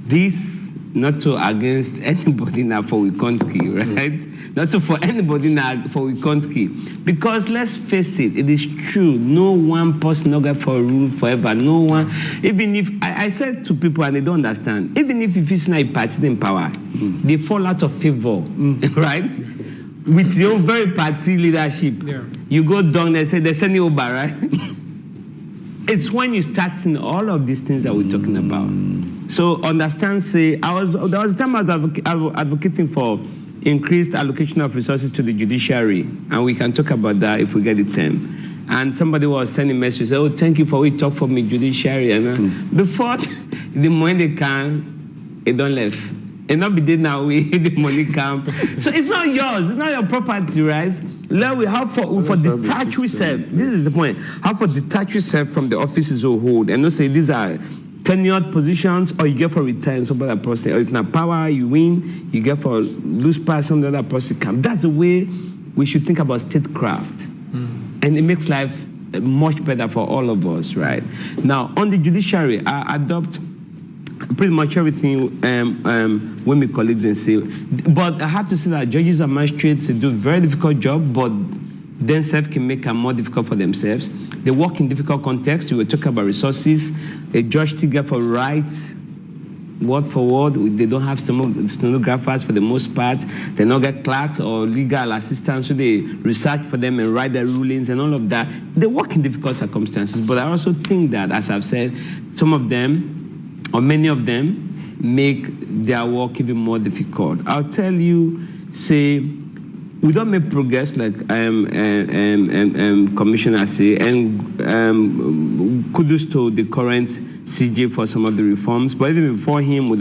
This not to against anybody now for Wikonski, right? Not to for anybody now for Wikonski. Because let's face it, it is true. No one person not get for a rule forever. No one. Even if I said to people and they don't understand, even if it's not a party in power, they fall out of favor, right? With your very party leadership. Yeah. You go down and say they send you over, right? It's when you start seeing all of these things that we're talking about. So understand, say, there was a time I was advocating for increased allocation of resources to the judiciary, and we can talk about that if we get the time. And somebody was sending messages, say, thank you for what you talk for me, judiciary. And before the money they can, it don't left. And not be dead now, the money come. So it's not yours, it's not your property, right? We have for detach yourself. This is the point. How for detach yourself from the offices you hold, and not say these are tenured positions, or you get for return some other person, or if not power you win, you get for lose pass some other person come. That's the way we should think about statecraft, and it makes life much better for all of us, right? Now on the judiciary, I adopt pretty much everything when my colleagues and say, but I have to say that judges and magistrates do a very difficult job, but themselves can make it more difficult for themselves. They work in difficult contexts. We were talking about resources. A judge still get for write word for word. They don't have stenographers for the most part. They don't get clerks or legal assistants, so they research for them and write their rulings and all of that. They work in difficult circumstances, but I also think that, as I've said, some of them, or many of them, make their work even more difficult. I'll tell you, say, we don't make progress, like Commissioner say, and kudos to the current CJ for some of the reforms. But even before him, we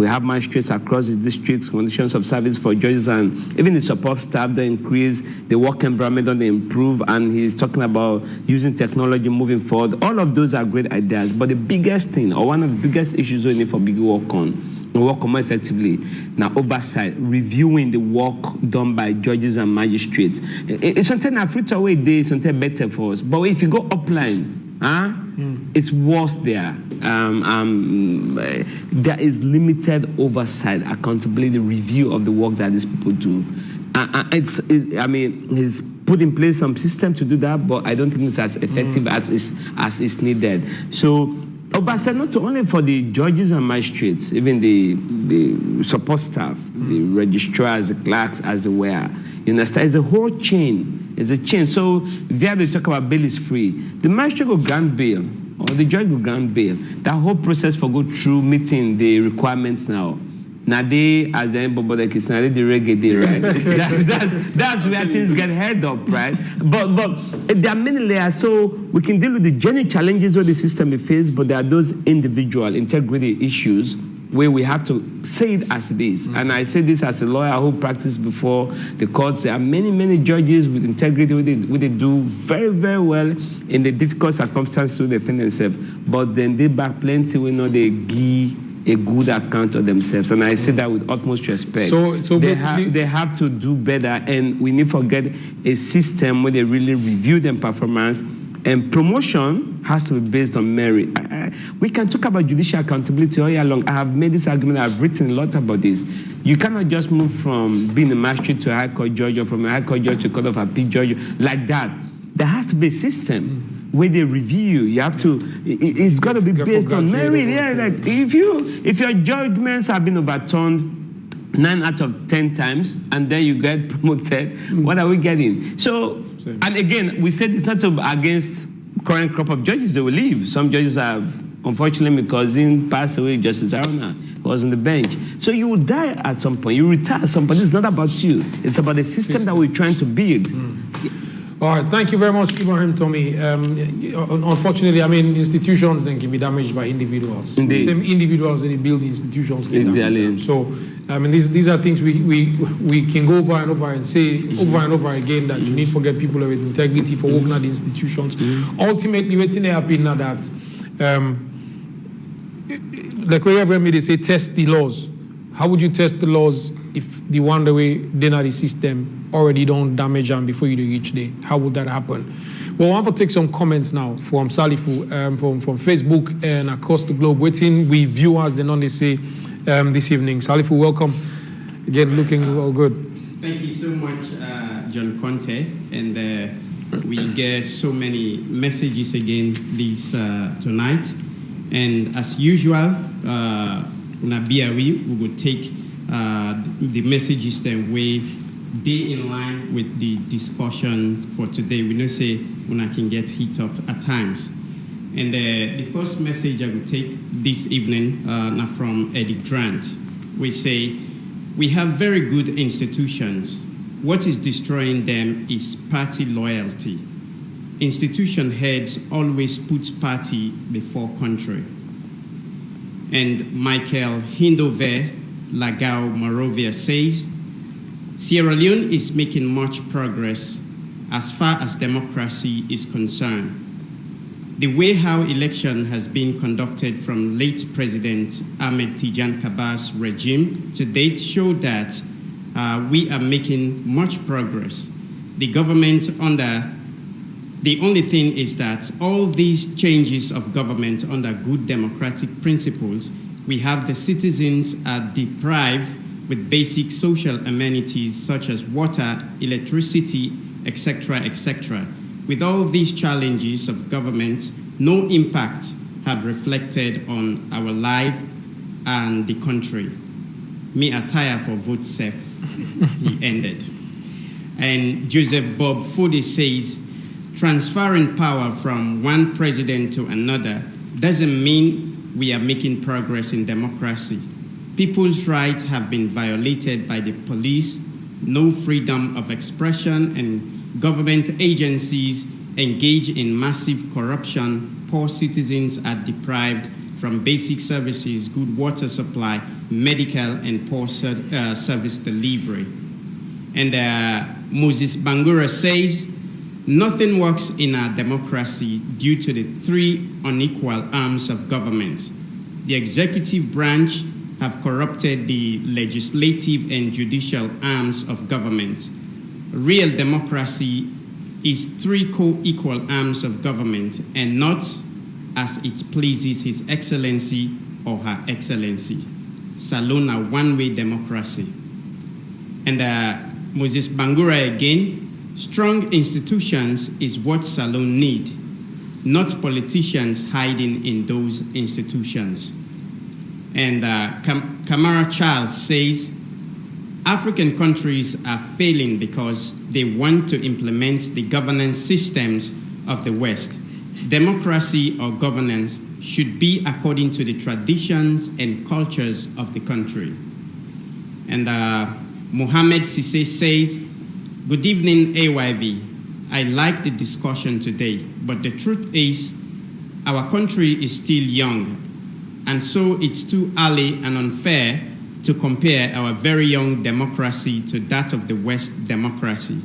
have magistrates across the districts, conditions of service for judges, and even the support staff that increase, the work environment don't improve, and he's talking about using technology moving forward. All of those are great ideas, but the biggest thing, or one of the biggest issues we need for big work more effectively, now oversight, reviewing the work done by judges and magistrates. It's something a fruit away day, something better for us. But if you go upline, it's worse there. There is limited oversight, accountability, review of the work that these people do. He's put in place some system to do that, but I don't think it's as effective as is needed. So oversight not only for the judges and magistrates, even the support staff, the registrars, the clerks, as they were. You understand? It's a whole chain. It's a chain. So if you have to talk about bail is free, the magistrate will grant bail, or the judge will grant bail. That whole process for go through meeting the requirements now. Now they, as the Bobo Kiss, now they the reggae day, right? that's where things get held up, right? But there are many layers, so we can deal with the genuine challenges where the system is faced, but there are those individual integrity issues where we have to say it as it is. And I say this as a lawyer who practiced before the courts. There are many judges with integrity where they do very, very well in the difficult circumstances to defend themselves. But then they back plenty we know they give a good account of themselves. And I say that with utmost respect. So basically, they have to do better, and we need to forget a system where they really review their performance, and promotion has to be based on merit. We can talk about judicial accountability all year long. I have made this argument, I've written a lot about this. You cannot just move from being a magistrate to a high court judge, or from a high court judge to a court of appeal judge like that. There has to be a system where they review. You have to. It's got to be based on merit. Yeah, like if your judgments have been overturned 9 out of 10 times, and then you get promoted, what are we getting? So, and again, we said it's not against current crop of judges. They will leave. Some judges have, unfortunately, because in passed away, Justice Aruna was on the bench. So you will die at some point. You retire at some point. It's not about you. It's about the system that we're trying to build. All right, thank you very much, Ibrahim Tommy. Unfortunately, institutions then can be damaged by individuals. Indeed. Same individuals that build the institutions. Exactly. So, these are things we can go over and over and say over and over again that you need to forget people with integrity for working at the institutions. Ultimately, what's happening now that, like wherever they say test the laws. How would you test the laws if the one the way they are the system already don't damage them before you reach there? How would that happen? Well, I want to take some comments now from Salifu, from Facebook and across the globe. Waiting with viewers, then on they say this evening. Salifu, welcome. Again, looking all good. Thank you so much, John Conte. And we get so many messages again this tonight. And as usual, we will take the messages that we be in line with the discussion for today. We know say when I can get heat up at times. And the first message I will take this evening now from Eddie Grant. We say, we have very good institutions. What is destroying them is party loyalty. Institution heads always put party before country. And Michael Hindove Lagao Morovia says, Sierra Leone is making much progress as far as democracy is concerned. The way how election has been conducted from late President Ahmed Tijan Kaba's regime to date show that we are making much progress. The government the only thing is that all these changes of government under good democratic principles, we have the citizens are deprived with basic social amenities such as water, electricity, etc., etc. With all these challenges of government, no impact have reflected on our life and the country. Me attire for vote safe, he ended. And Joseph Bob Fode says, transferring power from one president to another doesn't mean we are making progress in democracy. People's rights have been violated by the police, no freedom of expression, and government agencies engage in massive corruption. Poor citizens are deprived from basic services, good water supply, medical, and poor service delivery. And Moses Bangura says, nothing works in our democracy due to the three unequal arms of government. The executive branch have corrupted the legislative and judicial arms of government. Real democracy is three co-equal arms of government and not as it pleases His Excellency or Her Excellency. Salon a one-way democracy. And Moses Bangura again, strong institutions is what Salon need, not politicians hiding in those institutions. And Kamara Charles says, African countries are failing because they want to implement the governance systems of the West. Democracy or governance should be according to the traditions and cultures of the country. And Mohammed Sisse says, good evening, AYV. I like the discussion today, but the truth is our country is still young, and so it's too early and unfair to compare our very young democracy to that of the West democracy.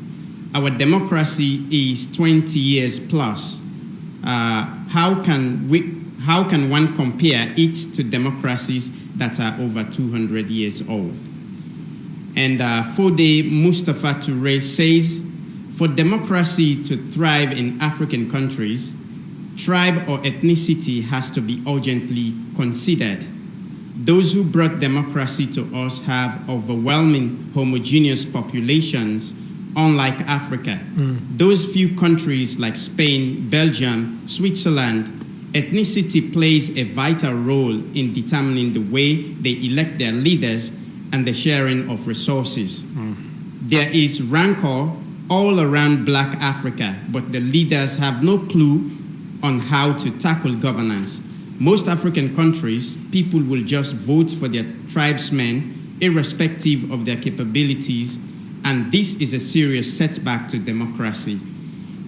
Our democracy is 20 years plus. How can one compare it to democracies that are over 200 years old? And Fode Mustafa Toure says, for democracy to thrive in African countries, tribe or ethnicity has to be urgently considered. Those who brought democracy to us have overwhelming homogeneous populations, unlike Africa. Those few countries like Spain, Belgium, Switzerland, ethnicity plays a vital role in determining the way they elect their leaders and the sharing of resources. There is rancor all around Black Africa, but the leaders have no clue on how to tackle governance. Most African countries, people will just vote for their tribesmen, irrespective of their capabilities, and this is a serious setback to democracy.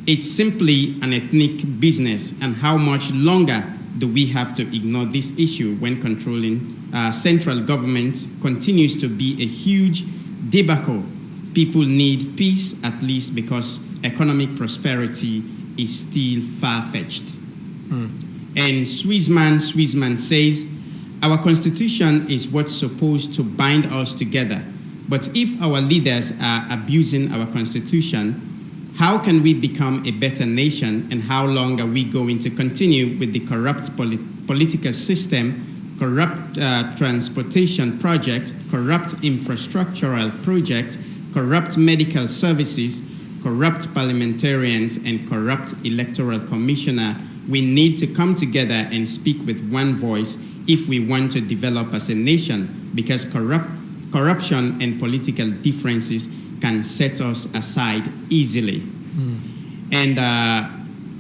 It's simply an ethnic business, and how much longer do we have to ignore this issue when controlling central government continues to be a huge debacle? People need peace, at least because economic prosperity is still far-fetched. And Swissman says, our constitution is what's supposed to bind us together. But if our leaders are abusing our constitution, how can we become a better nation, and how long are we going to continue with the corrupt political system, corrupt transportation project, corrupt infrastructural project, corrupt medical services, corrupt parliamentarians, and corrupt electoral commissioner? We need to come together and speak with one voice if we want to develop as a nation, because corruption and political differences can set us aside easily. And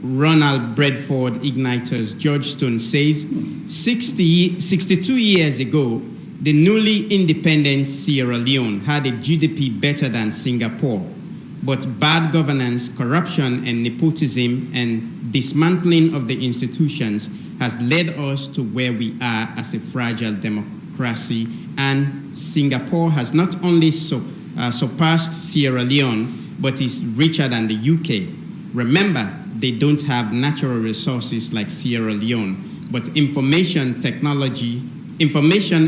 Ronald Bradford Igniters Georgetown says, 62 years ago, the newly independent Sierra Leone had a GDP better than Singapore, but bad governance, corruption, and nepotism and dismantling of the institutions has led us to where we are as a fragile democracy. And Singapore has not only surpassed Sierra Leone, but is richer than the UK. Remember, they don't have natural resources like Sierra Leone, but information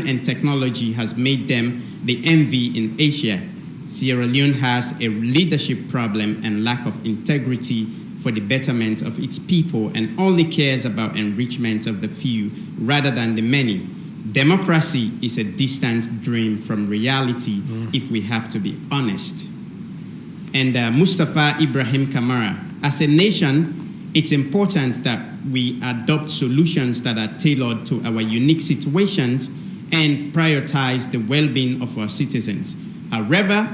and technology has made them the envy in Asia. Sierra Leone has a leadership problem and lack of integrity for the betterment of its people, and only cares about enrichment of the few rather than the many. Democracy is a distant dream from reality, if we have to be honest. And Mustafa Ibrahim Kamara, as a nation, it's important that we adopt solutions that are tailored to our unique situations and prioritize the well-being of our citizens. However,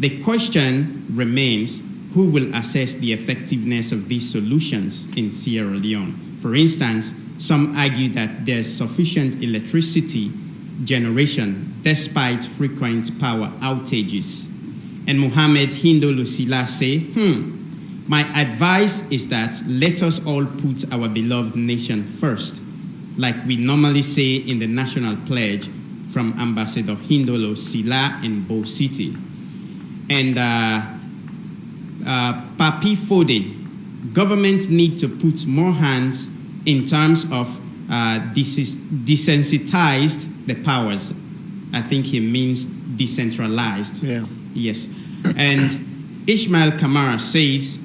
the question remains, who will assess the effectiveness of these solutions in Sierra Leone? For instance, some argue that there's sufficient electricity generation despite frequent power outages. And Muhammad Hindo Lucila say, my advice is that let us all put our beloved nation first, like we normally say in the national pledge from Ambassador Hindolo Sila in Bo City. And Papi Fode, governments need to put more hands in terms of desensitized the powers. I think he means decentralized. Yeah. Yes. And Ishmael Kamara says,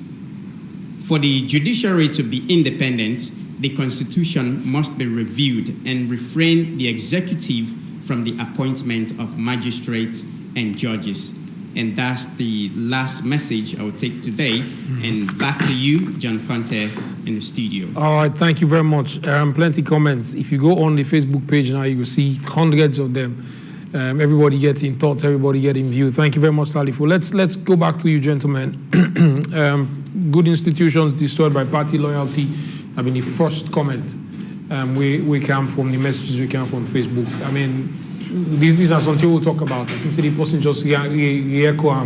for the judiciary to be independent, the Constitution must be reviewed and refrain the executive from the appointment of magistrates and judges. And that's the last message I will take today. And back to you, John Conte, in the studio. All right, thank you very much. Plenty comments. If you go on the Facebook page now, you will see hundreds of them. Everybody getting thoughts, everybody getting view. Thank you very much, Salifo. Let's go back to you, gentlemen. Good institutions destroyed by party loyalty. I mean, the first comment we come from, the messages we come from Facebook. I mean, these are something we'll talk about. I think the person just echo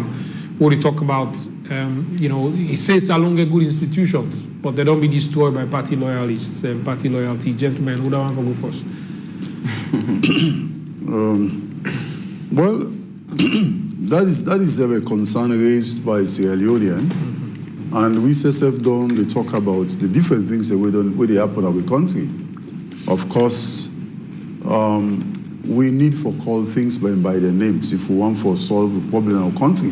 what they talk about. It says along good institutions, but they don't be destroyed by party loyalists and party loyalty. Gentlemen, who do I want to go first? Well, that is a concern raised by Sierra Leone, and we CSF they talk about the different things that they happen in our country. Of course, we need to call things by their names if we want to solve a problem in our country.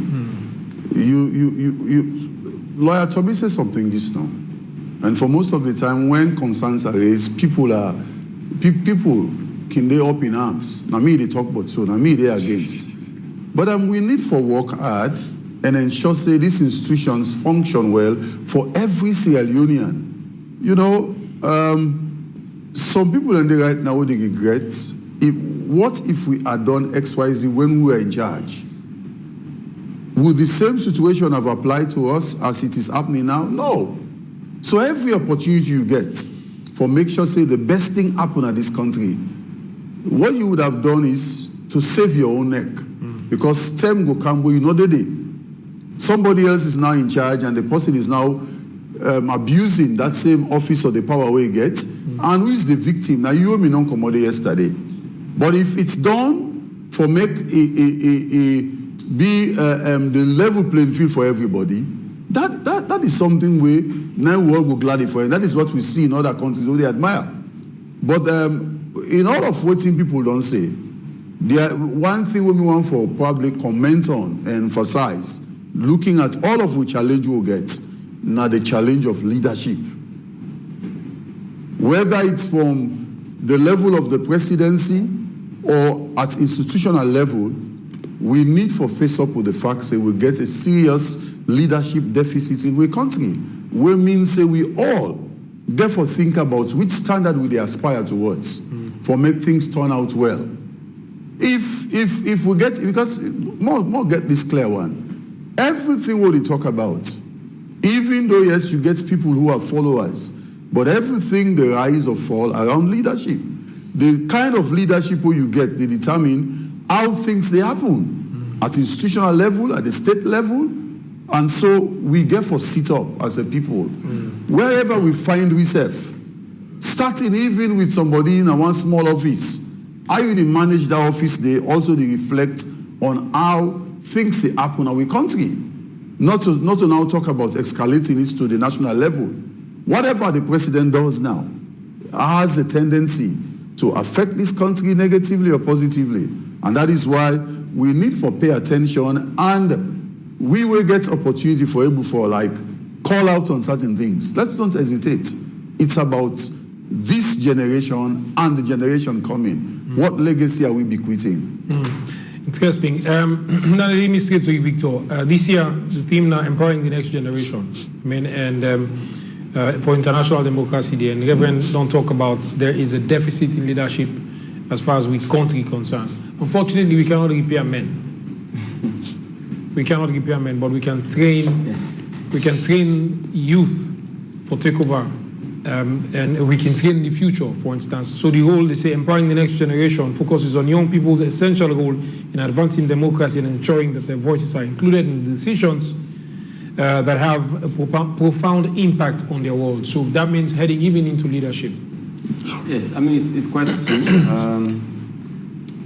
Lawyer Toby said something just now, and for most of the time when concerns are raised, people can they up in arms. Now me they talk about so, now me they against. But we need for work hard and ensure say these institutions function well for every Sierra Leonean. Some people in there right now they regret. What if we had done XYZ when we were in charge? Would the same situation have applied to us as it is happening now? No. So every opportunity you get for make sure say the best thing happen at this country, what you would have done is to save your own neck. Because time go come where you know the day. Somebody else is now in charge and the person is now abusing that same office or the power we get. And who is the victim? Now you and me don't come out yesterday. But if it's done for make the level playing field for everybody, that is something we now we all go gladly for, and that is what we see in other countries who they admire. But in all of what people don't say, one thing we want for public comment on and emphasize, looking at all of which challenge we'll get, now the challenge of leadership. Whether it's from the level of the presidency or at institutional level, we need for face up with the fact that we get a serious leadership deficit in the country. We mean say we all therefore think about which standard we aspire towards for make things turn out well. If we get, because more get this clear one, everything what we talk about, even though yes you get people who are followers, but everything the rise or fall around leadership. The kind of leadership you get, they determine how things they happen at institutional level, at the state level, and so we get for sit up as a people. Wherever we find ourselves, starting even with somebody in one small office, how you manage that office, they also reflect on how things they happen in our country. Not to now talk about escalating it to the national level. Whatever the president does now has a tendency to affect this country negatively or positively. And that is why we need for pay attention, and we will get opportunity for able for call out on certain things. Let's don't hesitate. It's about this generation and the generation coming. What legacy are we bequeathing? Interesting. Now let me straight to you, Victor. This year, the theme now, empowering the next generation. I mean, and for international democracy day, and Reverend don't talk about there is a deficit in leadership as far as with country concerned. Unfortunately, we cannot repair men. We cannot repair men, but we can train youth for takeover and we can train the future, for instance. So the whole, they say, empowering the next generation focuses on young people's essential role in advancing democracy and ensuring that their voices are included in the decisions that have a profound impact on their world. So that means heading even into leadership. Yes, I mean, it's quite true.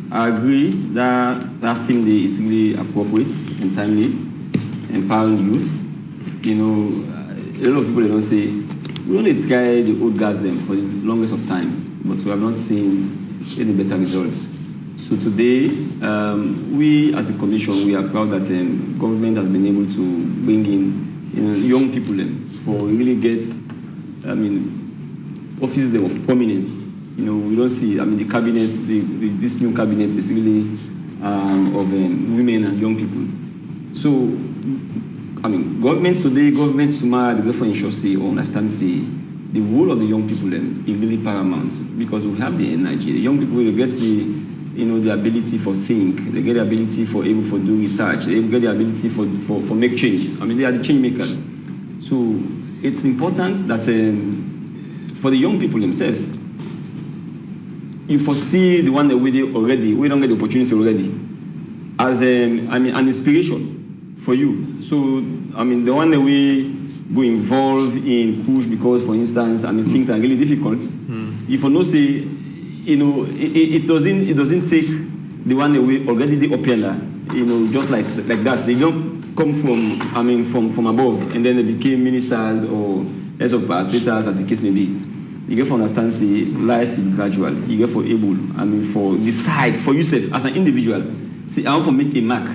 I agree that that theme is really appropriate and timely, empowering youth. You know, a lot of people, they don't say, we only try the old guys them for the longest of time, but we have not seen any better results. So today, we as a commission, we are proud that government has been able to bring in young people for really get, offices of prominence. You know, we don't see, the cabinets, this new cabinet is really of women and young people. So, governments today, governments tomorrow, they therefore ensure or understand the role of the young people is really paramount, because we have the energy. The young people will get the ability for think, they get the ability for able for do research, they get the ability for make change. They are the change makers. So it's important that for the young people themselves, you foresee the one that we don't get the opportunity already, as an inspiration for you. So the one that we go involved in push because, for instance, things are really difficult. If you know, say, it doesn't take the one that we already did opera, just like that. They don't come from above and then they became ministers or heads of status, as the case may be. You get to understand, say, life is gradual. You get for able, for decide for yourself as an individual. See, I want to make a mark.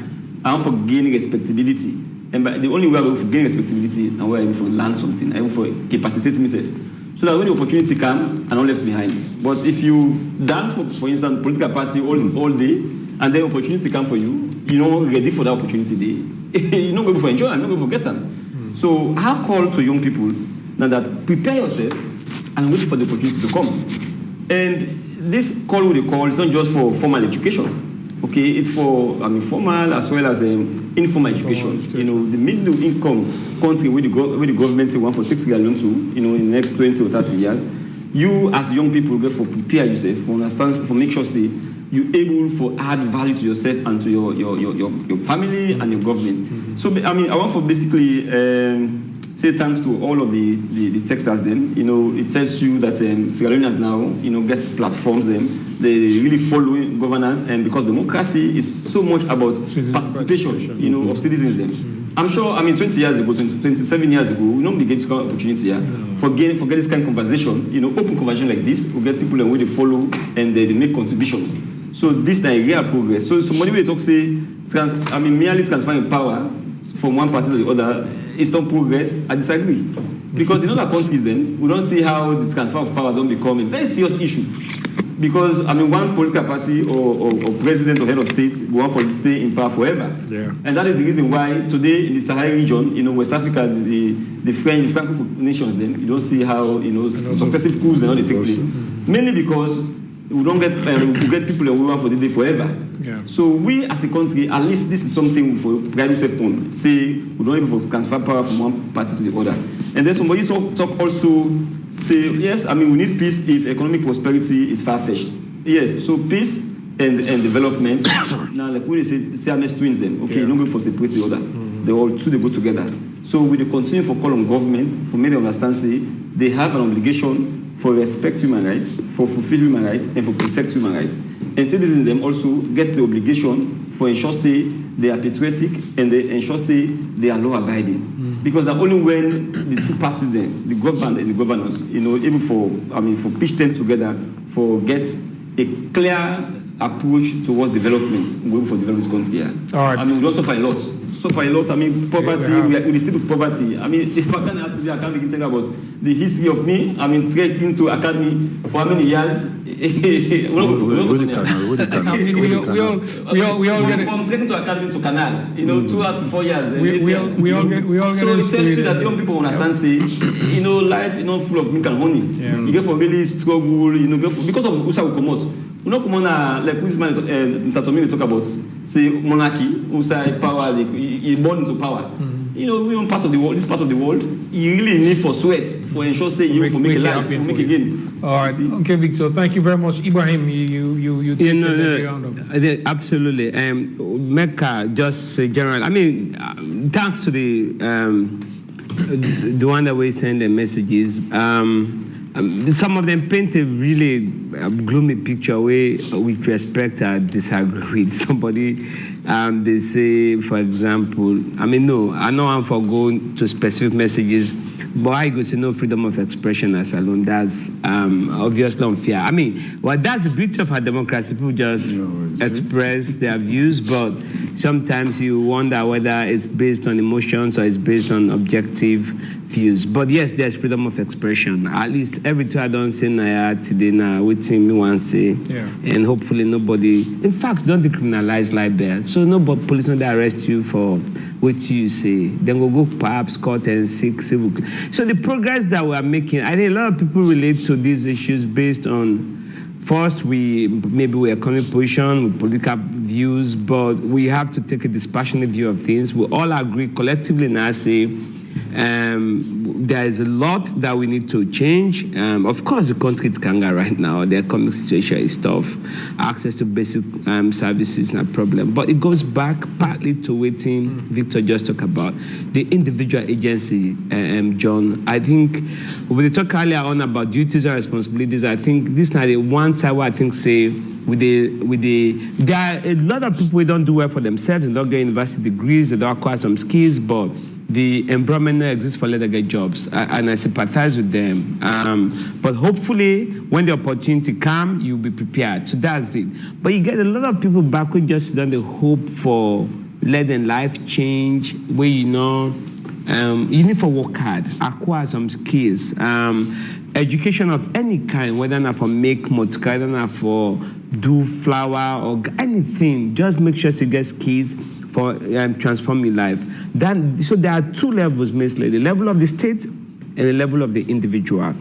I want to gain respectability. And the only way I will gain respectability and where I will learn something, I will for capacitate myself. So that when the opportunity comes, I'm not left behind. But if you dance, for instance, political party all day, and then opportunity comes for you, you're not ready for that opportunity day. You're not going to enjoy, I'm not going to get them. So I call to young people now that prepare yourself and wait for the opportunity to come. And this call we call is not just for formal education. Okay, it's for formal as well as informal education. The middle income country where the government say want for take loan to, in the next 20 or 30 years, you as young people get for prepare yourself, for understand, for make sure say you able for add value to yourself and to your family and your government. So I want for basically say thanks to all of the texters then. It tells you that Sierra Leoneans now, get platforms then. They really follow governance, and because democracy is so much about participation, of citizens then. I'm sure, 20 years ago, 27 years ago, we normally get this kind of opportunity here. Forget this kind of conversation, open conversation like this, we get people where they follow and they make contributions. So this is a real progress. So somebody will talk say, merely transferring power from one party to the other, it's not progress. I disagree. Because in other countries then, we don't see how the transfer of power don't become a very serious issue. Because, one political party or president or head of state go on for stay in power forever. Yeah. And that is the reason why today in the Sahel region, West Africa, the Francophone nations then, you don't see how, successive coups and all they take place. Mainly because we don't get we get people that we want for the day forever. Yeah. So we as a country, at least this is something for pride yourself on. Say we don't even transfer power from one party to the other. And then somebody talk also say, yes, we need peace if economic prosperity is far-fetched. Yes, so peace and development. Now, like we say, Siamese twins then. Okay, you're not going for separate the other. They all two, they go together. So we continue for call on government, for many understand, say, they have an obligation for respect human rights, for fulfill human rights, and for protect human rights. And citizens them also get the obligation for ensure, say, they are patriotic and they ensure, say, they are law-abiding. Because only when the two parties then, the government and the governors, able for pitch them together, for get a clear approach towards development, going for development country here. All right. We also suffer a lot. Poverty, we still with poverty. If I can't begin to talk about the history of me, straight into academy for how many years? We all get it. From taking to academy to canal, 2 out to 4 years. We all get it. So it tells you that young people understand, say, life is not full of milk and honey. Yeah. You get for really struggle, because of Usa will come out. We not come on like this man, Mr. Tommy talk about, say, monarchy, Usa power, he born into power. You know, we part of the world, this part of the world, you really need for sweat, for ensure say you for make a life, for make a gain. All right. Okay, Victor. Thank you very much. Ibrahim, you take the round of. Absolutely. Mecca, just general. I mean, thanks to the one that we send the messages. Some of them paint a really gloomy picture where, with respect, I disagree with somebody. They say, for example, I know I'm for going to specific messages, but I go say no freedom of expression as alone. That's obviously unfair. Well, that's the beauty of our democracy. People just express their views, but sometimes you wonder whether it's based on emotions or it's based on objective views. But yes, there's freedom of expression. At least every time I don't say Naya today now, waiting me one say, and hopefully nobody. In fact, don't decriminalize libel. So nobody police don't arrest you for what you say. Then we'll go perhaps court and seek civil. So the progress that we are making, I think a lot of people relate to these issues based on. First, maybe we're economic position with political views, but we have to take a dispassionate view of things. We all agree collectively now say there is a lot that we need to change. Of course, the country is kanga right now. The economic situation is tough. Access to basic services is not a problem. But it goes back partly to what Victor just talked about, the individual agency, John. I think when we talked earlier on about duties and responsibilities, I think this is not the one side where I think say, there are a lot of people who don't do well for themselves, they don't get university degrees, they don't acquire some skills, but the environment that exists for let them get jobs, and I sympathize with them. But hopefully, when the opportunity comes, you'll be prepared. So that's it. But you get a lot of people back who just don't hope for letting life change, where you need to work hard, acquire some skills. Education of any kind, whether not for make motor, whether not for do flower or anything, just make sure you get skills for transform your life. So there are two levels, mainly, the level of the state and the level of the individual.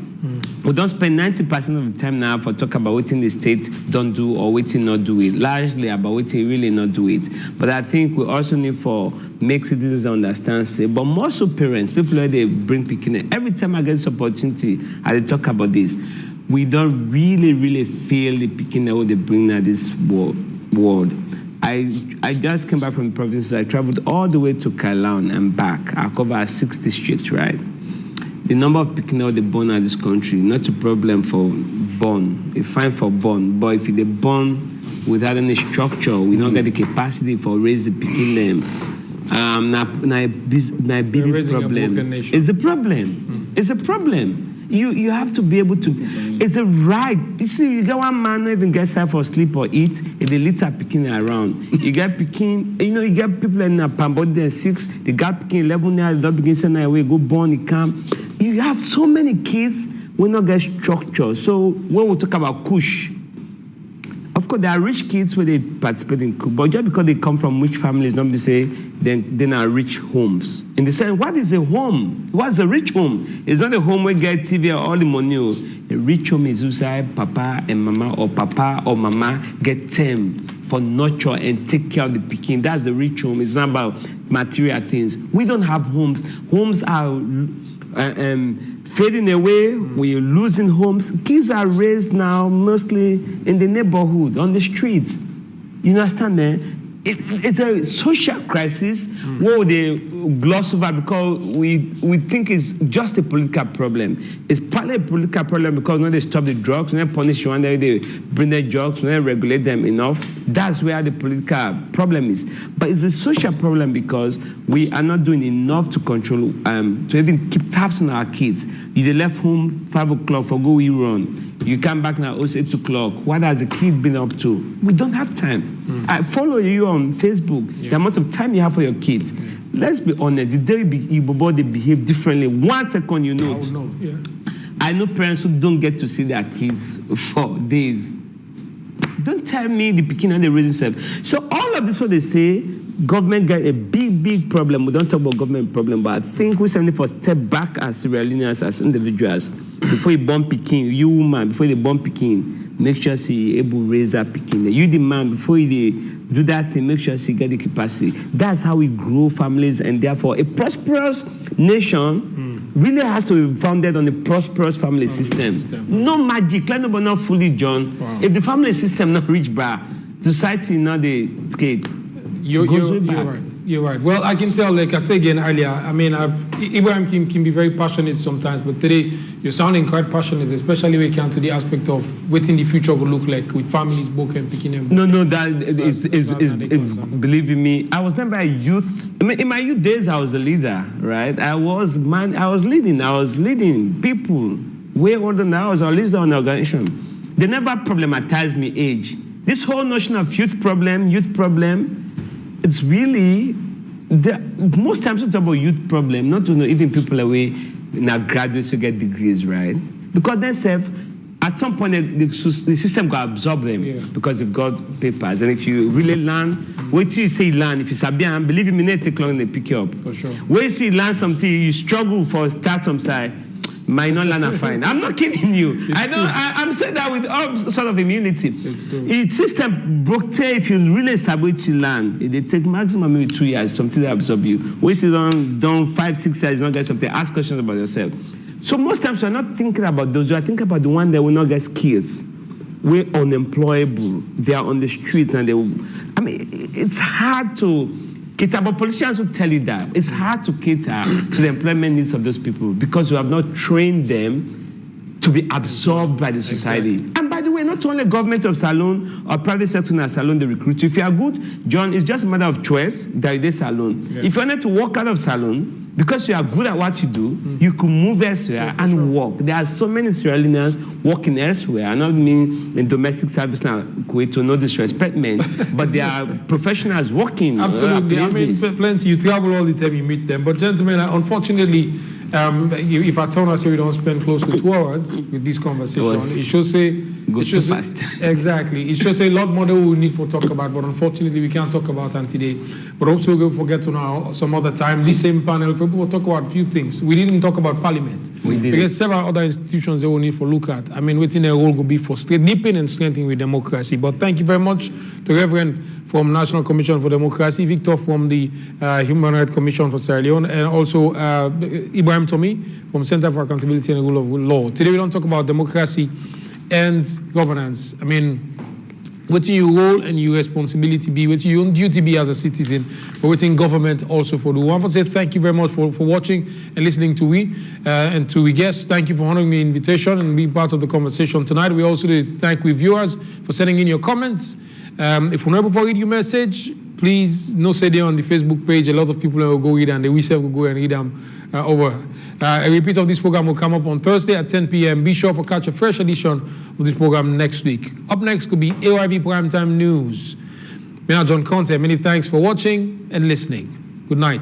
We don't spend 90% of the time now for talk about what the state don't do or what not do it, largely about what really not do it. But I think we also need for make citizens understand, say, but more so parents, people where they bring picking. Every time I get this opportunity, I talk about this. We don't really feel the picking that they bring now this world. I just came back from the provinces. I traveled all the way to Leone and back. I covered 6 districts, right? The number of picking out the born in this country, not a problem for born, a fine for born, but if they born without any structure, we don't get the capacity for raising picking them. Baby problem. It's a problem. It's a problem. You have to be able to. It's a right. You see, you get one man not even get time for sleep or eat, and they litter picking around. You get picking. You get people in a Pambodi and 6. They got picking 11 now. They don't begin saying away. Go born. It come. You have so many kids. We not get structure. So when we talk about Kush, of course there are rich kids where they participate in Kush, but just because they come from rich families, don't be say then are rich homes. In the sense, what is a home? What's a rich home? It's not a home where you get TV or all the money. A rich home is inside papa and mama, or papa or mama get them for nurture and take care of the picking. That's the rich home. It's not about material things. We don't have homes. Homes are fading away. We're losing homes. Kids are raised now mostly in the neighborhood, on the streets. You understand that? It's a social crisis where they gloss over because we think it's just a political problem. It's partly a political problem because when they stop the drugs, when they punish one, they bring their drugs, when they regulate them enough, that's where the political problem is. But it's a social problem because we are not doing enough to control, to even keep tabs on our kids. You left home 5 o'clock for go run. You come back now, it's 8 o'clock. What has the kid been up to? We don't have time. I follow you on Facebook, the amount of time you have for your kids. Let's be honest, the day they behave differently, 1 second you know. I know parents who don't get to see their kids for days. Don't tell me the beginning and the reason self. So all of this what they say, government got a big problem. We don't talk about government problem, but I think we send it for step back as Sierra Leoneans, as individuals. Before you born Peking, you woman, before you born Peking, make sure you able to raise that Peking. You the man, before you do that thing, make sure she get the capacity. That's how we grow families, and therefore a prosperous nation really has to be founded on a prosperous family system. No magic, let nobody not fully John. Wow. If the family system not rich, society not the skate. You're right. You're right. Well, I can tell, like I said again earlier, I mean, Ibrahim can be very passionate sometimes, but today you're sounding quite passionate, especially when it comes to the aspect of what in the future will look like with families, book and picking them. No, believe in me, I was never a youth. I mean, in my youth days, I was a leader, right? I was leading people way older than I was, or at least on the organization. They never problematized me age. This whole notion of youth problem, it's really, most times we talk about youth problem, not to know even people away now graduates to get degrees, right? Because then at some point the system got absorb them because they've got papers. And if you really learn, wait till you say learn. If you sabian, believe me, it take long to pick you up. For sure. When you see learn something, you struggle for start some side. Might not learn a fine. I'm not kidding you. I'm saying that with all sort of immunity. It's system broke. If you really establish to learn, it take maximum maybe 2 years, something that absorb you. When you done 5, 6 years, you not get something, ask questions about yourself. So most times you're not thinking about those, you are thinking about the one that will not get skills. We're unemployable. They are on the streets and it's hard to cater, but politicians will tell you that. It's hard to cater to the employment needs of those people because you have not trained them to be absorbed by the society. Exactly. And by the way, not only government of Salone or private sector in Salone they recruit you. If you are good, John, it's just a matter of choice that you Salone. Yeah. If you wanted to walk out of Salone, because you are good at what you do, you can move elsewhere and work. There are so many Sierra Leoneans working elsewhere. I don't mean in domestic service now, Kuwait, to no disrespect, but there are professionals working. Absolutely. I mean, plenty. You travel all the time, you meet them. But gentlemen, unfortunately, if I tell us we don't spend close to 2 hours with this conversation, it should say go too fast. Exactly. It should say a lot more that we need to talk about, but unfortunately we can't talk about them today. But also we'll forget to now some other time. This same panel, we will talk about a few things. We didn't talk about Parliament. We did. Because several other institutions that we need to look at. I mean, within their role will be for deepening and strengthening with democracy. But thank you very much to Reverend from National Commission for Democracy, Victor from the Human Rights Commission for Sierra Leone, and also Ibrahim Tommy from Center for Accountability and the Rule of Law. Today we don't talk about democracy and governance. I mean, what your role and your responsibility be, what your own duty be as a citizen, but within government also for the one. I want to say thank you very much for watching and listening to we and to we guests. Thank you for honoring the invitation and being part of the conversation tonight. We also thank we viewers for sending in your comments. If we're not able to read your message, please no say there on the Facebook page. A lot of people will go read and we will go and read them over. A repeat of this program will come up on Thursday at 10 p.m. Be sure to catch a fresh edition of this program next week. Up next could be AYV Primetime News. John Conte, many thanks for watching and listening. Good night.